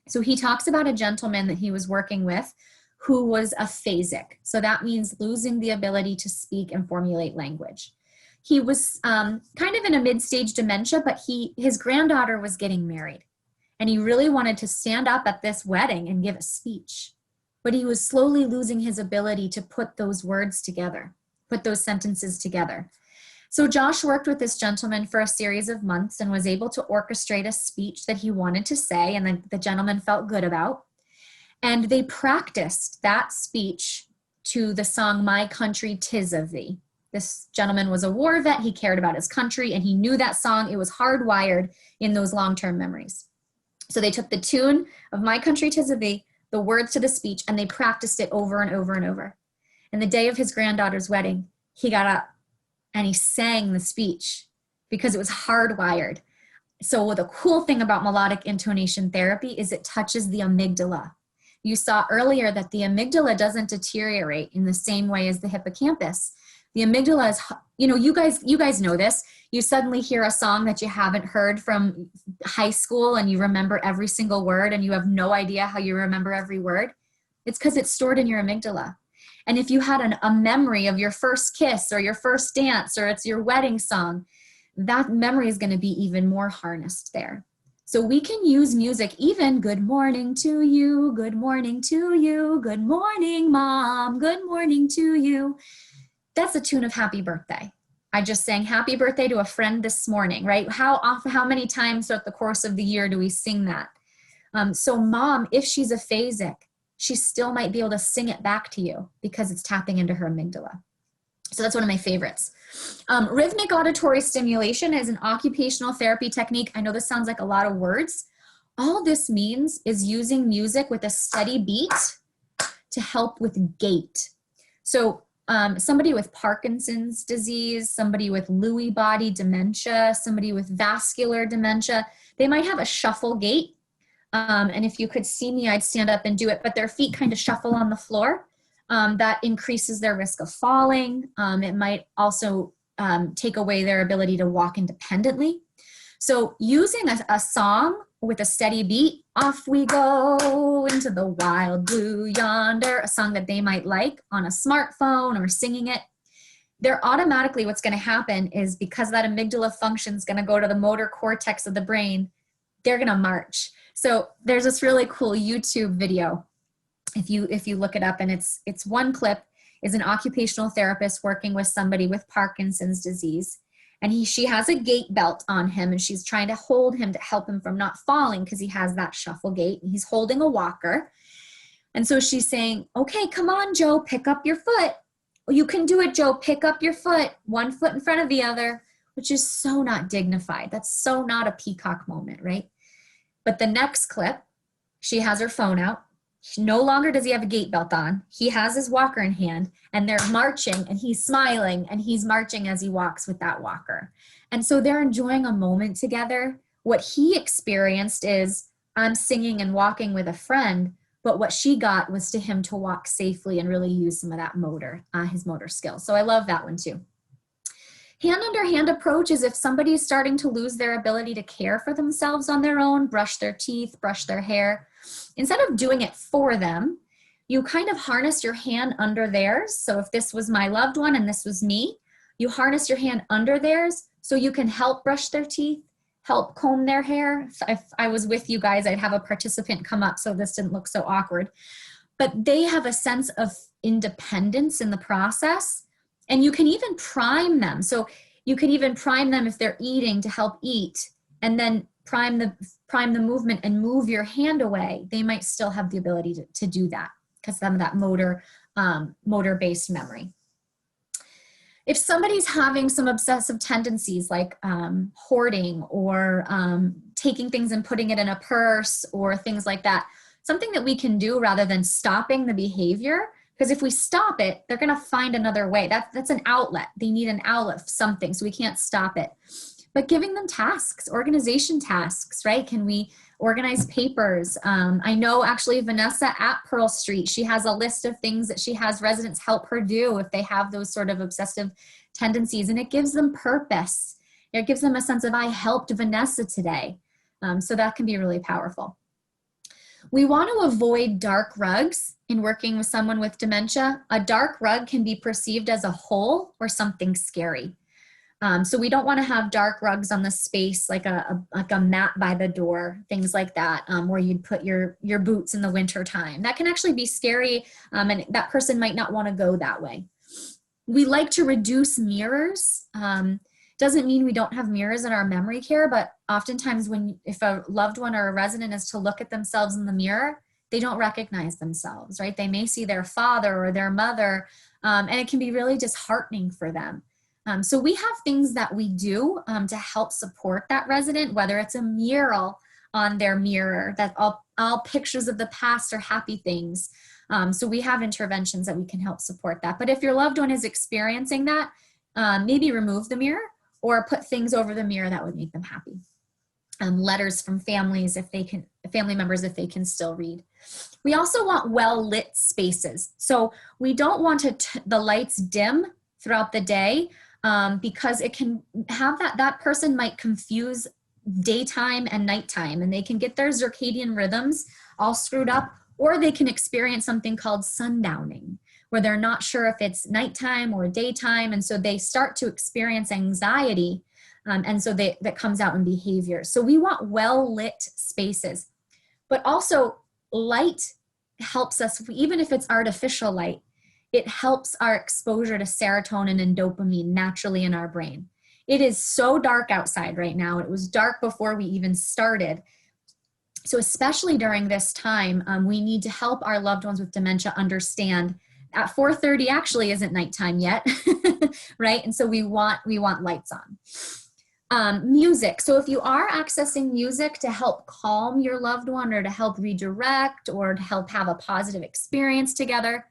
So he talks about a gentleman that he was working with who was aphasic. So that means losing the ability to speak and formulate language. He was kind of in a mid-stage dementia, but his granddaughter was getting married. And he really wanted to stand up at this wedding and give a speech. But he was slowly losing his ability to put those words together, put those sentences together. So Josh worked with this gentleman for a series of months and was able to orchestrate a speech that he wanted to say and the gentleman felt good about. And they practiced that speech to the song, My Country 'Tis of Thee. This gentleman was a war vet. He cared about his country and he knew that song. It was hardwired in those long-term memories. So they took the tune of My Country 'Tis of Thee, the words to the speech, and they practiced it over and over and over. And the day of his granddaughter's wedding, he got up and he sang the speech because it was hardwired. So the cool thing about melodic intonation therapy is it touches the amygdala. You saw earlier that the amygdala doesn't deteriorate in the same way as the hippocampus. The amygdala is, you guys know this. You suddenly hear a song that you haven't heard from high school and you remember every single word and you have no idea how you remember every word. It's because it's stored in your amygdala. And if you had a memory of your first kiss or your first dance or it's your wedding song, that memory is going to be even more harnessed there. So we can use music, even good morning to you, good morning to you, good morning, mom, good morning to you. That's a tune of happy birthday. I just sang happy birthday to a friend this morning, right? How many times throughout the course of the year do we sing that? So mom, if she's aphasic, she still might be able to sing it back to you because it's tapping into her amygdala. So that's one of my favorites. Rhythmic auditory stimulation is an occupational therapy technique. I know this sounds like a lot of words. All this means is using music with a steady beat to help with gait. So somebody with Parkinson's disease, somebody with Lewy body dementia, somebody with vascular dementia, they might have a shuffle gait. And if you could see me, I'd stand up and do it, but their feet kind of shuffle on the floor. That increases their risk of falling. It might also take away their ability to walk independently. So using a song with a steady beat, off we go into the wild blue yonder, a song that they might like on a smartphone or singing it, they're automatically, what's going to happen is because that amygdala function is going to go to the motor cortex of the brain, they're going to march. So there's this really cool YouTube video. If you look it up, and it's one clip, is an occupational therapist working with somebody with Parkinson's disease. And she has a gait belt on him and she's trying to hold him to help him from not falling because he has that shuffle gait. He's holding a walker. And so she's saying, okay, come on, Joe, pick up your foot. Well, you can do it, Joe, pick up your foot, one foot in front of the other, which is so not dignified. That's so not a peacock moment, right? But the next clip, she has her phone out. No longer does he have a gait belt on. He has his walker in hand and they're marching and he's smiling and he's marching as he walks with that walker. And so they're enjoying a moment together. What he experienced is I'm singing and walking with a friend, but what she got was to him to walk safely and really use some of that his motor skills. So I love that one too. Hand under hand approach is if somebody's starting to lose their ability to care for themselves on their own, brush their teeth, brush their hair. Instead of doing it for them, you kind of harness your hand under theirs. So if this was my loved one and this was me, you harness your hand under theirs so you can help brush their teeth, help comb their hair. If I was with you guys, I'd have a participant come up so this didn't look so awkward. But they have a sense of independence in the process. And you can even prime them. So you can even prime them if they're eating to help eat, and then prime the movement and move your hand away. They might still have the ability to do that because some of that motor-based memory. If somebody's having some obsessive tendencies like hoarding or taking things and putting it in a purse or things like that, something that we can do rather than stopping the behavior, because if we stop it, they're going to find another way. That's an outlet. They need an outlet for something, so we can't stop it. But giving them tasks, organization tasks, right? Can we organize papers? I know actually Vanessa at Pearl Street, she has a list of things that she has residents help her do if they have those sort of obsessive tendencies, and it gives them purpose. It gives them a sense of, I helped Vanessa today. So that can be really powerful. We want to avoid dark rugs in working with someone with dementia. A dark rug can be perceived as a hole or something scary. So we don't want to have dark rugs on the space, like a mat by the door, things like that, where you'd put your boots in the winter time. That can actually be scary, and that person might not want to go that way. We like to reduce mirrors. Doesn't mean we don't have mirrors in our memory care, but oftentimes if a loved one or a resident is to look at themselves in the mirror, they don't recognize themselves, right? They may see their father or their mother, and it can be really disheartening for them. So we have things that we do to help support that resident, whether it's a mural on their mirror, that all pictures of the past are happy things. So we have interventions that we can help support that. But if your loved one is experiencing that, maybe remove the mirror or put things over the mirror that would make them happy. Letters from families, family members, if they can still read. We also want well-lit spaces. So we don't want the lights dim throughout the day, because it can have that person might confuse daytime and nighttime, and they can get their circadian rhythms all screwed up, or they can experience something called sundowning, where they're not sure if it's nighttime or daytime, and so they start to experience anxiety, and so that comes out in behavior. So we want well-lit spaces, but also light helps us, even if it's artificial light. It helps our exposure to serotonin and dopamine naturally in our brain. It is so dark outside right now. It was dark before we even started. So especially during this time, we need to help our loved ones with dementia understand at 4:30 actually isn't nighttime yet, right? And so we want lights on. Music. So if you are accessing music to help calm your loved one or to help redirect or to help have a positive experience together,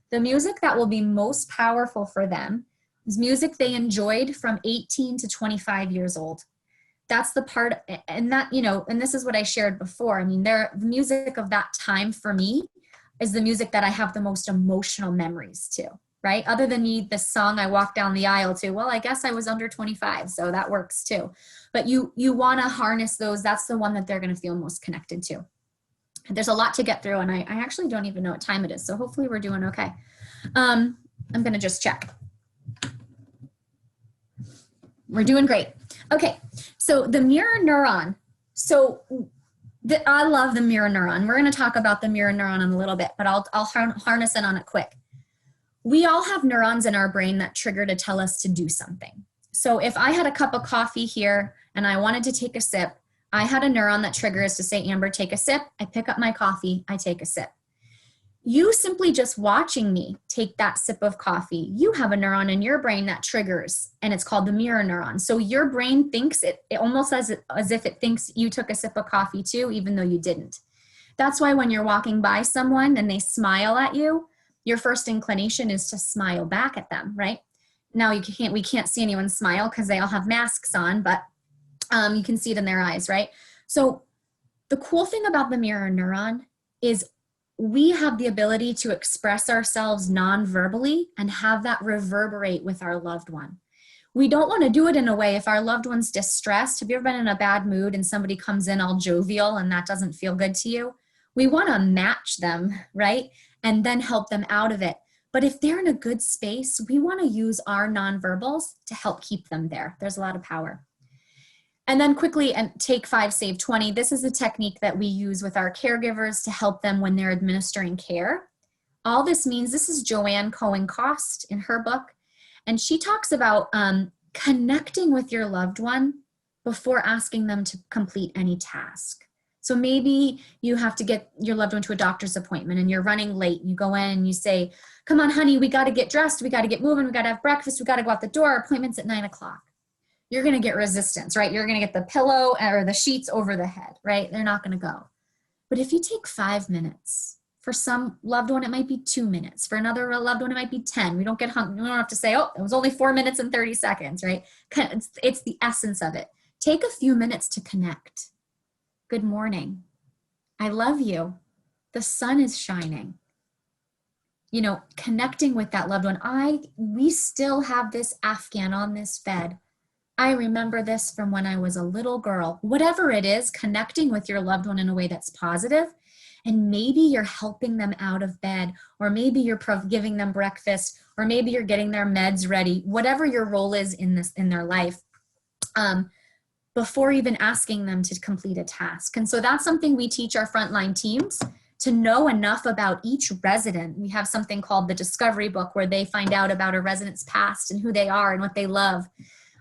the music that will be most powerful for them is music they enjoyed from 18 to 25 years old. That's the part, and that, and this is what I shared before. I mean, the music of that time for me is the music that I have the most emotional memories to, right? Other than the song I walked down the aisle to, well, I guess I was under 25, so that works too. But you want to harness those. That's the one that they're going to feel most connected to. There's a lot to get through, and I actually don't even know what time it is, so hopefully we're doing okay. I'm going to just check. We're doing great. Okay, so the mirror neuron. So I love the mirror neuron. We're going to talk about the mirror neuron in a little bit, but I'll harness in on it quick. We all have neurons in our brain that trigger to tell us to do something. So if I had a cup of coffee here and I wanted to take a sip, I had a neuron that triggers to say, Amber, take a sip. I pick up my coffee, I take a sip. You simply just watching me take that sip of coffee, you have a neuron in your brain that triggers, and it's called the mirror neuron. So your brain thinks it almost as if it thinks you took a sip of coffee too, even though you didn't. That's why when you're walking by someone and they smile at you, your first inclination is to smile back at them, right? Now we can't see anyone smile because they all have masks on, but you can see it in their eyes, right? So the cool thing about the mirror neuron is we have the ability to express ourselves non-verbally and have that reverberate with our loved one. We don't want to do it in a way if our loved one's distressed. Have you ever been in a bad mood and somebody comes in all jovial and that doesn't feel good to you? We want to match them, right? And then help them out of it. But if they're in a good space, we want to use our nonverbals to help keep them there. There's a lot of power. And then quickly, and take 5, save 20. This is a technique that we use with our caregivers to help them when they're administering care. All this means, this is Joanne Cohen-Cost in her book, and she talks about connecting with your loved one before asking them to complete any task. So maybe you have to get your loved one to a doctor's appointment and you're running late. You go in and you say, come on, honey, we got to get dressed. We got to get moving. We got to have breakfast. We got to go out the door. Our appointment's at 9 o'clock. You're going to get resistance, right? You're going to get the pillow or the sheets over the head, right? They're not going to go. But if you take 5 minutes, for some loved one, it might be 2 minutes. For another loved one, it might be 10. We don't get hung. We don't have to say, oh, it was only 4 minutes and 30 seconds, right? It's the essence of it. Take a few minutes to connect. Good morning. I love you. The sun is shining. You know, connecting with that loved one. We still have this Afghan on this bed. I remember this from when I was a little girl. Whatever it is, connecting with your loved one in a way that's positive And maybe you're helping them out of bed, or maybe you're giving them breakfast, or maybe you're getting their meds ready, whatever your role is in their life, before even asking them to complete a task. And so that's something we teach our frontline teams, to know enough about each resident. We have something called the Discovery Book, where they find out about a resident's past and who they are and what they love,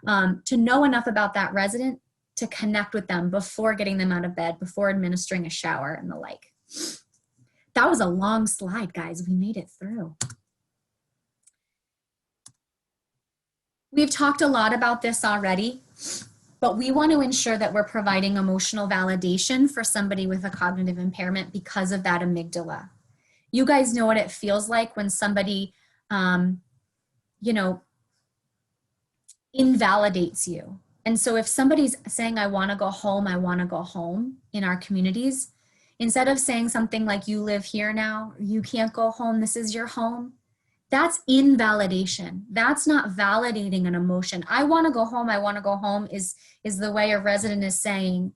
to know enough about that resident to connect with them before getting them out of bed, before administering a shower and the like. That was a long slide, guys. We made it through. We've talked a lot about this already, but we want to ensure that we're providing emotional validation for somebody with a cognitive impairment because of that amygdala. You guys know what it feels like when somebody, you know, invalidates you. And so if somebody's saying, I want to go home in our communities, instead of saying something like, you live here now, you can't go home, this is your home, that's invalidation. That's not validating an emotion. I want to go home is the way a resident is saying,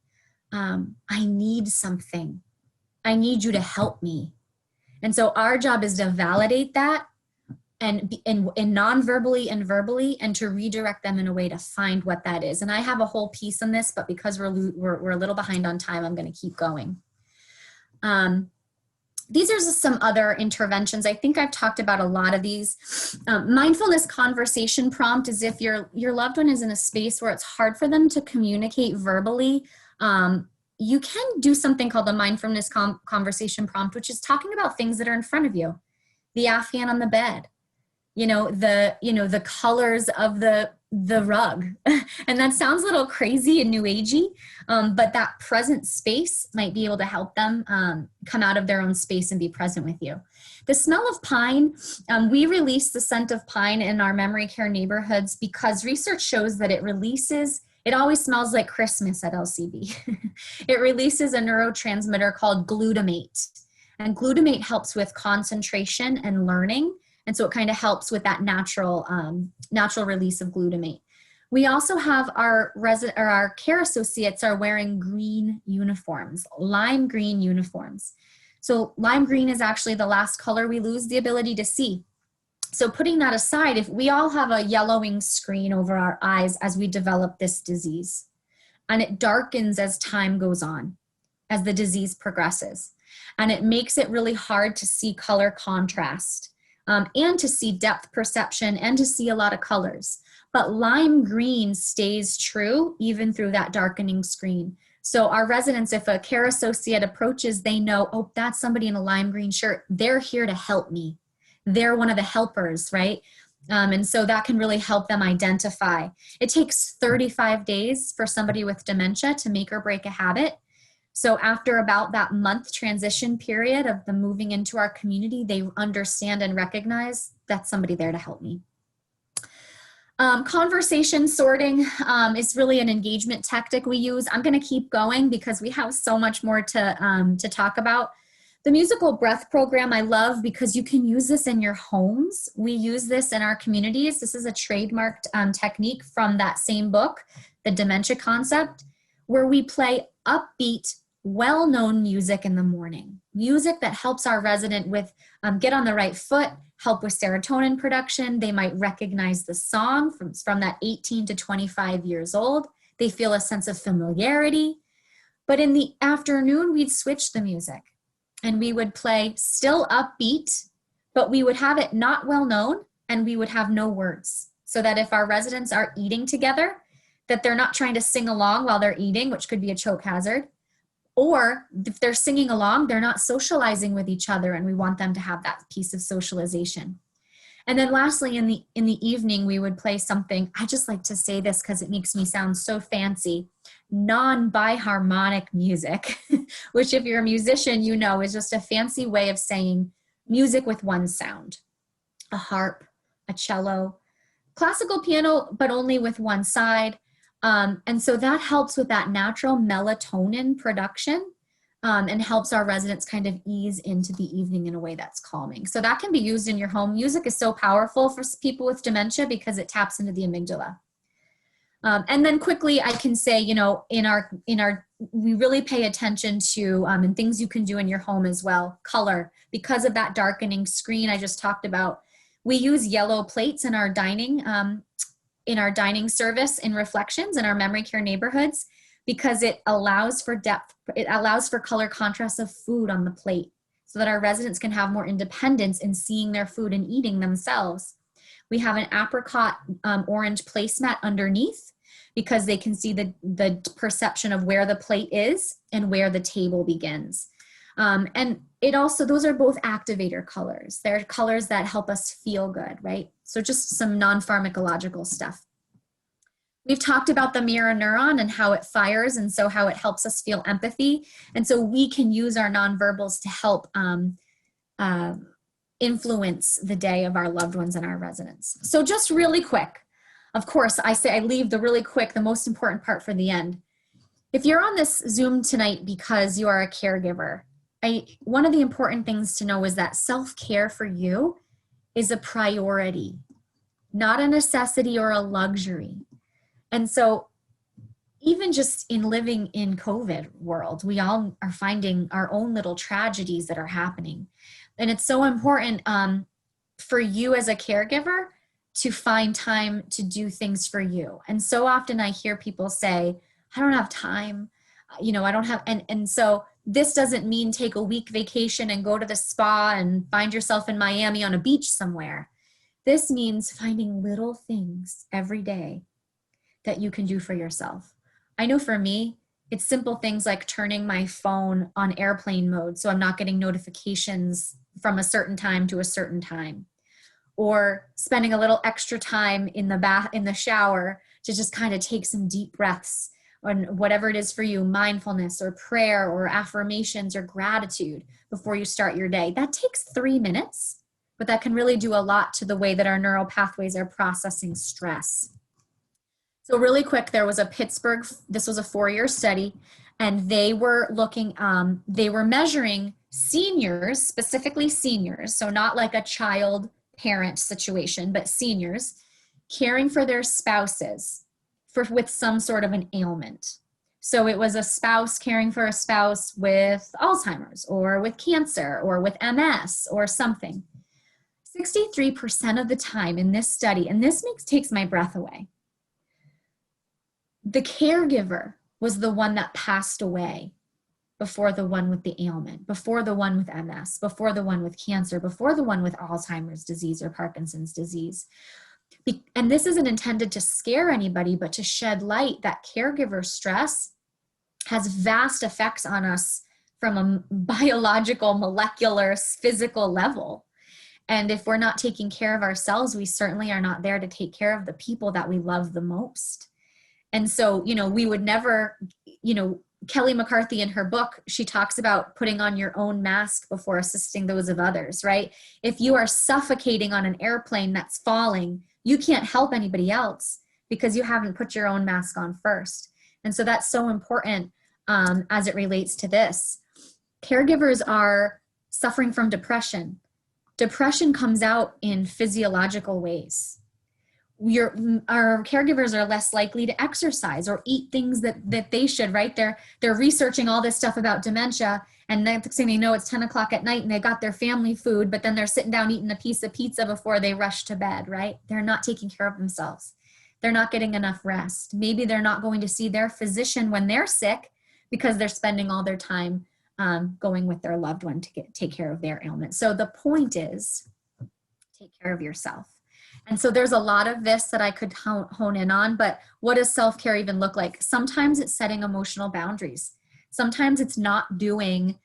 I need something. I need you to help me. And so our job is to validate that and non-verbally and verbally, and to redirect them in a way to find what that is. And I have a whole piece on this, but because we're a little behind on time, I'm going to keep going. These are just some other interventions. I think I've talked about a lot of these. Mindfulness conversation prompt is if your loved one is in a space where it's hard for them to communicate verbally. You can do something called a mindfulness conversation prompt, which is talking about things that are in front of you. The Afghan on the bed, the colors of the rug. And that sounds a little crazy and new agey, but that present space might be able to help them come out of their own space and be present with you. The smell of pine, we release the scent of pine in our memory care neighborhoods because research shows that it always smells like Christmas at LCB. It releases a neurotransmitter called glutamate. And glutamate helps with concentration and learning. And so it kind of helps with that natural release of glutamate. We also have our care associates are wearing green uniforms, lime green uniforms. So lime green is actually the last color we lose the ability to see. So putting that aside, if we all have a yellowing screen over our eyes as we develop this disease, and it darkens as time goes on, as the disease progresses, and it makes it really hard to see color contrast, and to see depth perception, and to see a lot of colors. But lime green stays true even through that darkening screen. So our residents, if a care associate approaches, they know, oh, that's somebody in a lime green shirt. They're here to help me. They're one of the helpers, right? And so that can really help them identify. It takes 35 days for somebody with dementia to make or break a habit. So after about that month transition period of them moving into our community, they understand and recognize that's somebody there to help me. Conversation sorting is really an engagement tactic we use. I'm going to keep going because we have so much more to talk about. The musical breath program I love because you can use this in your homes. We use this in our communities. This is a trademarked technique from that same book, The Dementia Concept, where we play upbeat, well-known music in the morning. Music that helps our resident with get on the right foot, help with serotonin production. They might recognize the song from that 18 to 25 years old. They feel a sense of familiarity. But in the afternoon, we'd switch the music and we would play still upbeat, but we would have it not well-known and we would have no words. So that if our residents are eating together, that they're not trying to sing along while they're eating, which could be a choke hazard. Or if they're singing along, they're not socializing with each other, and we want them to have that piece of socialization. And then lastly, in the evening, we would play something, I just like to say this because it makes me sound so fancy, non-biharmonic music, which if you're a musician, you know is just a fancy way of saying music with one sound. A harp, a cello, classical piano, but only with one side. And so that helps with that natural melatonin production and helps our residents kind of ease into the evening in a way that's calming. So that can be used in your home. Music is so powerful for people with dementia because it taps into the amygdala. And then quickly, I can say, you know, we really pay attention to, and things you can do in your home as well, color. Because of that darkening screen I just talked about, we use yellow plates in our dining service in reflections in our memory care neighborhoods, because it allows for depth, it allows for color contrast of food on the plate so that our residents can have more independence in seeing their food and eating themselves. We have an apricot orange placemat underneath because they can see the perception of where the plate is and where the table begins. And it also, those are both activator colors. They're colors that help us feel good, right? So just some non-pharmacological stuff. We've talked about the mirror neuron and how it fires, and so how it helps us feel empathy. And so we can use our nonverbals to help influence the day of our loved ones and our residents. So just really quick, of course, I leave the really quick, the most important part for the end. If you're on this Zoom tonight because you are a caregiver, one of the important things to know is that self-care for you is a priority, not a necessity or a luxury. And so even just in living in COVID world, we all are finding our own little tragedies that are happening. And it's so important for you as a caregiver to find time to do things for you. And so often I hear people say, I don't have time, you know, I don't have, and so this doesn't mean take a week vacation and go to the spa and find yourself in Miami on a beach somewhere. This means finding little things every day that you can do for yourself. I know for me, it's simple things like turning my phone on airplane mode so I'm not getting notifications from a certain time to a certain time, or spending a little extra time in the shower to just kind of take some deep breaths, on whatever it is for you, mindfulness or prayer or affirmations or gratitude before you start your day. That takes 3 minutes, but that can really do a lot to the way that our neural pathways are processing stress. So really quick, there was a Pittsburgh, this was a 4-year study, and they were looking, they were measuring seniors, specifically seniors, so not like a child parent situation, but seniors caring for their spouses with some sort of an ailment. So it was a spouse caring for a spouse with Alzheimer's or with cancer or with MS or something. 63% of the time in this study, and this takes my breath away, the caregiver was the one that passed away before the one with the ailment, before the one with MS, before the one with cancer, before the one with Alzheimer's disease or Parkinson's disease. And this isn't intended to scare anybody, but to shed light that caregiver stress has vast effects on us from a biological, molecular, physical level. And if we're not taking care of ourselves, we certainly are not there to take care of the people that we love the most. And so, you know, we would never, you know, Kelly McCarthy in her book, she talks about putting on your own mask before assisting those of others, right? If you are suffocating on an airplane that's falling, you can't help anybody else because you haven't put your own mask on first. And so that's so important as it relates to this. Caregivers are suffering from depression. Depression comes out in physiological ways. Our caregivers are less likely to exercise or eat things that they should, right? They're researching all this stuff about dementia, and the next thing they know, it's 10 o'clock at night and they got their family food, but then they're sitting down eating a piece of pizza before they rush to bed, right? They're not taking care of themselves. They're not getting enough rest. Maybe they're not going to see their physician when they're sick because they're spending all their time going with their loved one to take care of their ailment. So the point is, take care of yourself. And so there's a lot of this that I could hone in on, but what does self-care even look like? Sometimes it's setting emotional boundaries. Sometimes it's not doing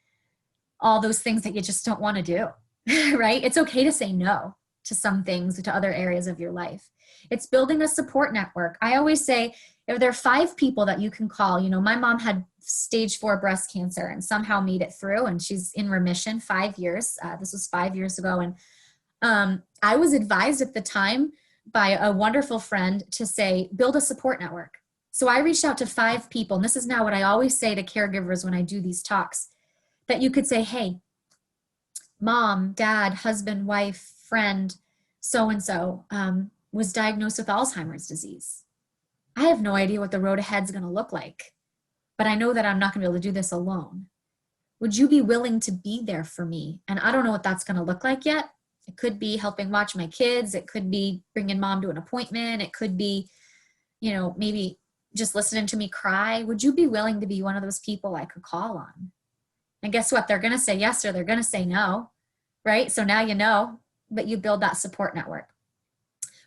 all those things that you just don't want to do, right? It's okay to say no to some things, to other areas of your life. It's building a support network. I always say, if there are 5 people that you can call, you know, my mom had stage 4 breast cancer and somehow made it through, and she's in remission 5 years. This was 5 years ago. And I was advised at the time by a wonderful friend to say, build a support network. So I reached out to 5 people, and this is now what I always say to caregivers when I do these talks, that you could say, hey, mom, dad, husband, wife, friend, so-and-so was diagnosed with Alzheimer's disease. I have no idea what the road ahead is going to look like, but I know that I'm not going to be able to do this alone. Would you be willing to be there for me? And I don't know what that's going to look like yet. It could be helping watch my kids. It could be bringing mom to an appointment. It could be, maybe just listening to me cry. Would you be willing to be one of those people I could call on? And guess what? They're going to say yes or they're going to say no, right? So now you know, but you build that support network.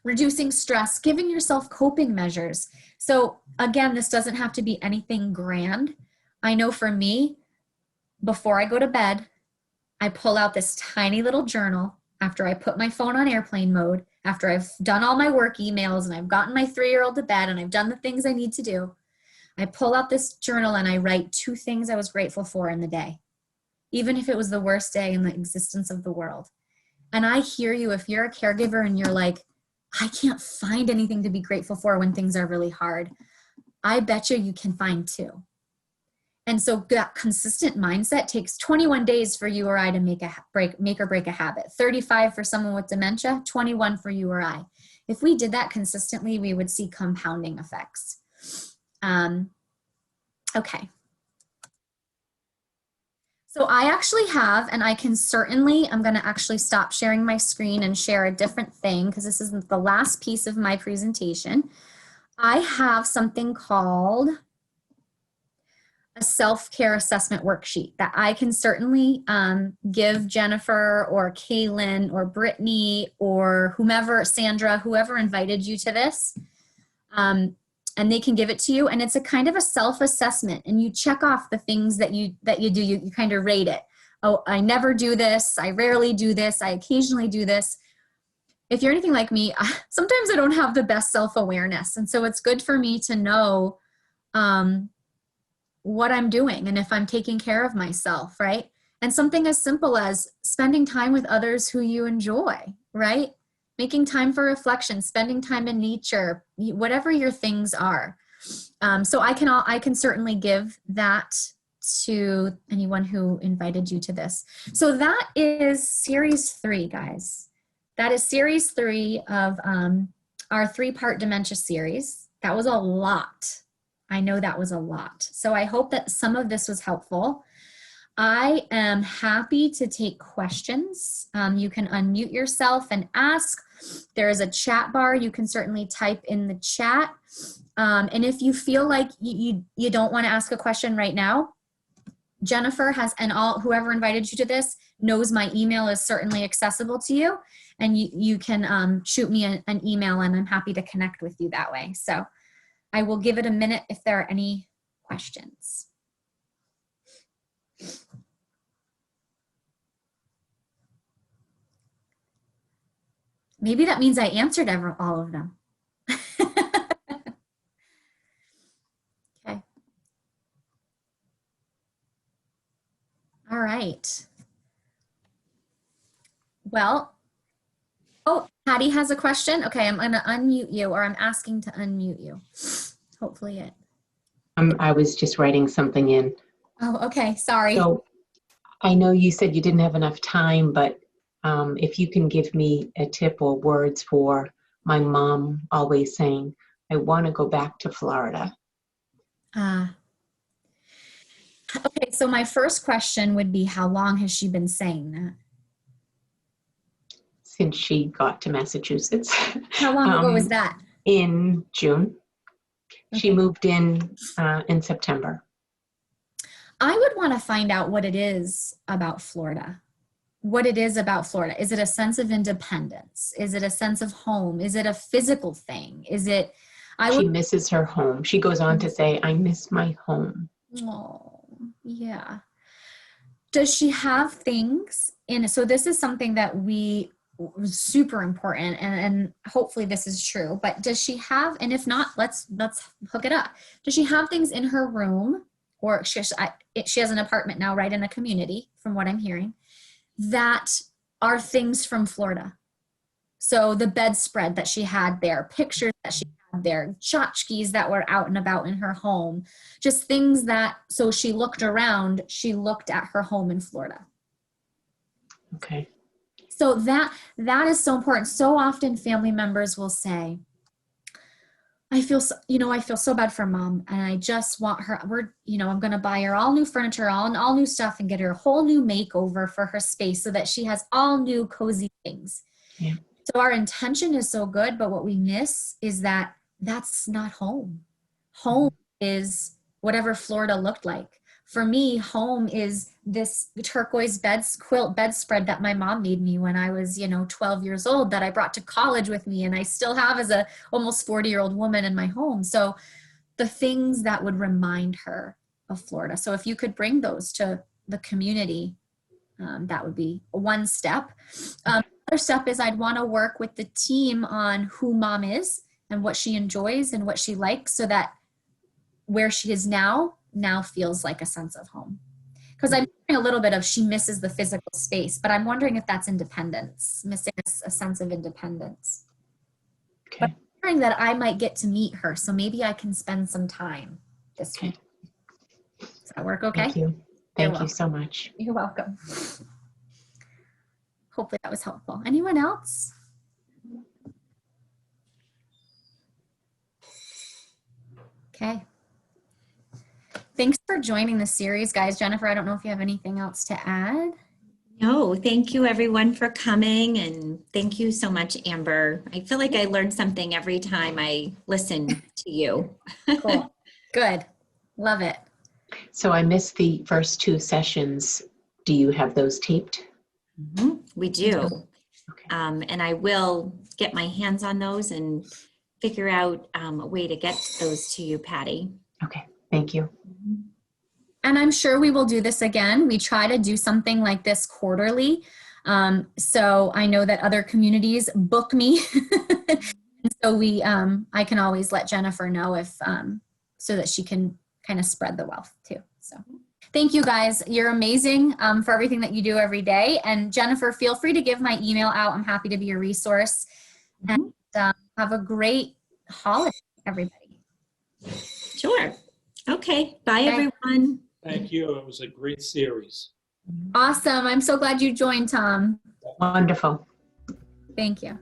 Reducing stress, giving yourself coping measures. So again, this doesn't have to be anything grand. I know for me, before I go to bed, I pull out this tiny little journal after I put my phone on airplane mode, after I've done all my work emails and I've gotten my 3-year-old to bed and I've done the things I need to do. I pull out this journal and I write 2 things I was grateful for in the day, even if it was the worst day in the existence of the world. And I hear you, if you're a caregiver and you're like, I can't find anything to be grateful for when things are really hard. I bet you can find 2. And so that consistent mindset takes 21 days for you or I to make or break a habit. 35 for someone with dementia, 21 for you or I. If we did that consistently, we would see compounding effects. Okay. So I actually have, and I can certainly, I'm going to actually stop sharing my screen and share a different thing because this isn't the last piece of my presentation. I have something called a self-care assessment worksheet that I can certainly give Jennifer or Kaylin or Brittany or whomever, Sandra, whoever invited you to this. And they can give it to you. And it's a kind of a self-assessment, and you check off the things that you do. You kind of rate it. Oh, I never do this. I rarely do this. I occasionally do this. If you're anything like me, sometimes I don't have the best self-awareness. And so it's good for me to know what I'm doing and if I'm taking care of myself, right? And something as simple as spending time with others who you enjoy, right? Making time for reflection, spending time in nature, whatever your things are. So I can certainly give that to anyone who invited you to this. So that is series 3, guys. That is series 3 of our 3-part dementia series. That was a lot. I know that was a lot. So I hope that some of this was helpful. I am happy to take questions. You can unmute yourself and ask. There is a chat bar. You can certainly type in the chat. And if you feel like you don't want to ask a question right now, Jennifer has, and whoever invited you to this knows my email is certainly accessible to you. And you can shoot me an email, and I'm happy to connect with you that way. So I will give it a minute if there are any questions. Maybe that means I answered all of them. Okay. All right. Well, oh, Patty has a question. Okay, I'm going to unmute you, or I'm asking to unmute you. Hopefully it. I was just writing something in. Oh, okay. Sorry. So I know you said you didn't have enough time, but if you can give me a tip or words for my mom always saying, I want to go back to Florida. Okay, so my first question would be, how long has she been saying that? Since she got to Massachusetts. How long ago was that? In June. Okay. She moved in September. I would want to find out what it is about Florida. What it is about Florida. Is it a sense of independence? Is it a sense of home? Is it a physical thing? Is it... She misses her home. She goes on to say, I miss my home. Oh, yeah. Does she have things in... So this is something that was super important, and hopefully this is true, but does she have, and if not, let's hook it up. Does she have things in her room, or she has an apartment now right in the community, from what I'm hearing, that are things from Florida? So the bedspread that she had there, pictures that she had there, tchotchkes that were out and about in her home, just things that, so she looked around, she looked at her home in Florida. Okay. So that is so important. So often family members will say, I feel so, I feel so bad for mom, and I just want her, I'm going to buy her all new furniture, all new stuff, and get her a whole new makeover for her space so that she has all new cozy things. Yeah. So our intention is so good, but what we miss is that that's not home. Home is whatever Florida looked like. For me, home is this turquoise quilt bedspread that my mom made me when I was, 12 years old, that I brought to college with me and I still have as a almost 40-year-old woman in my home. So the things that would remind her of Florida. So if you could bring those to the community, that would be one step. Another step is I'd want to work with the team on who mom is and what she enjoys and what she likes, so that where she is now feels like a sense of home. Because I'm hearing a little bit of she misses the physical space, but I'm wondering if that's independence, missing a sense of independence. Okay. But I'm wondering that I might get to meet her, so maybe I can spend some time this week. Does that work okay? Thank you. Thank you so much. You're welcome. Hopefully that was helpful. Anyone else? Okay. Thanks for joining the series, guys. Jennifer, I don't know if you have anything else to add. No, thank you everyone for coming, and thank you so much, Amber. I feel like I learned something every time I listen to you. Cool. Good. Love it. So I missed the first 2 sessions. Do you have those taped? We do. Okay. And I will get my hands on those and figure out a way to get those to you, Patty. Okay. Thank you. And I'm sure we will do this again. We try to do something like this quarterly. So I know that other communities book me. So I can always let Jennifer know if, so that she can kind of spread the wealth too. So thank you guys. You're amazing for everything that you do every day. And Jennifer, feel free to give my email out. I'm happy to be a resource. And have a great holiday, everybody. Sure. Okay. Bye, everyone. Thank you. It was a great series. Awesome. I'm so glad you joined, Tom. Wonderful. Thank you.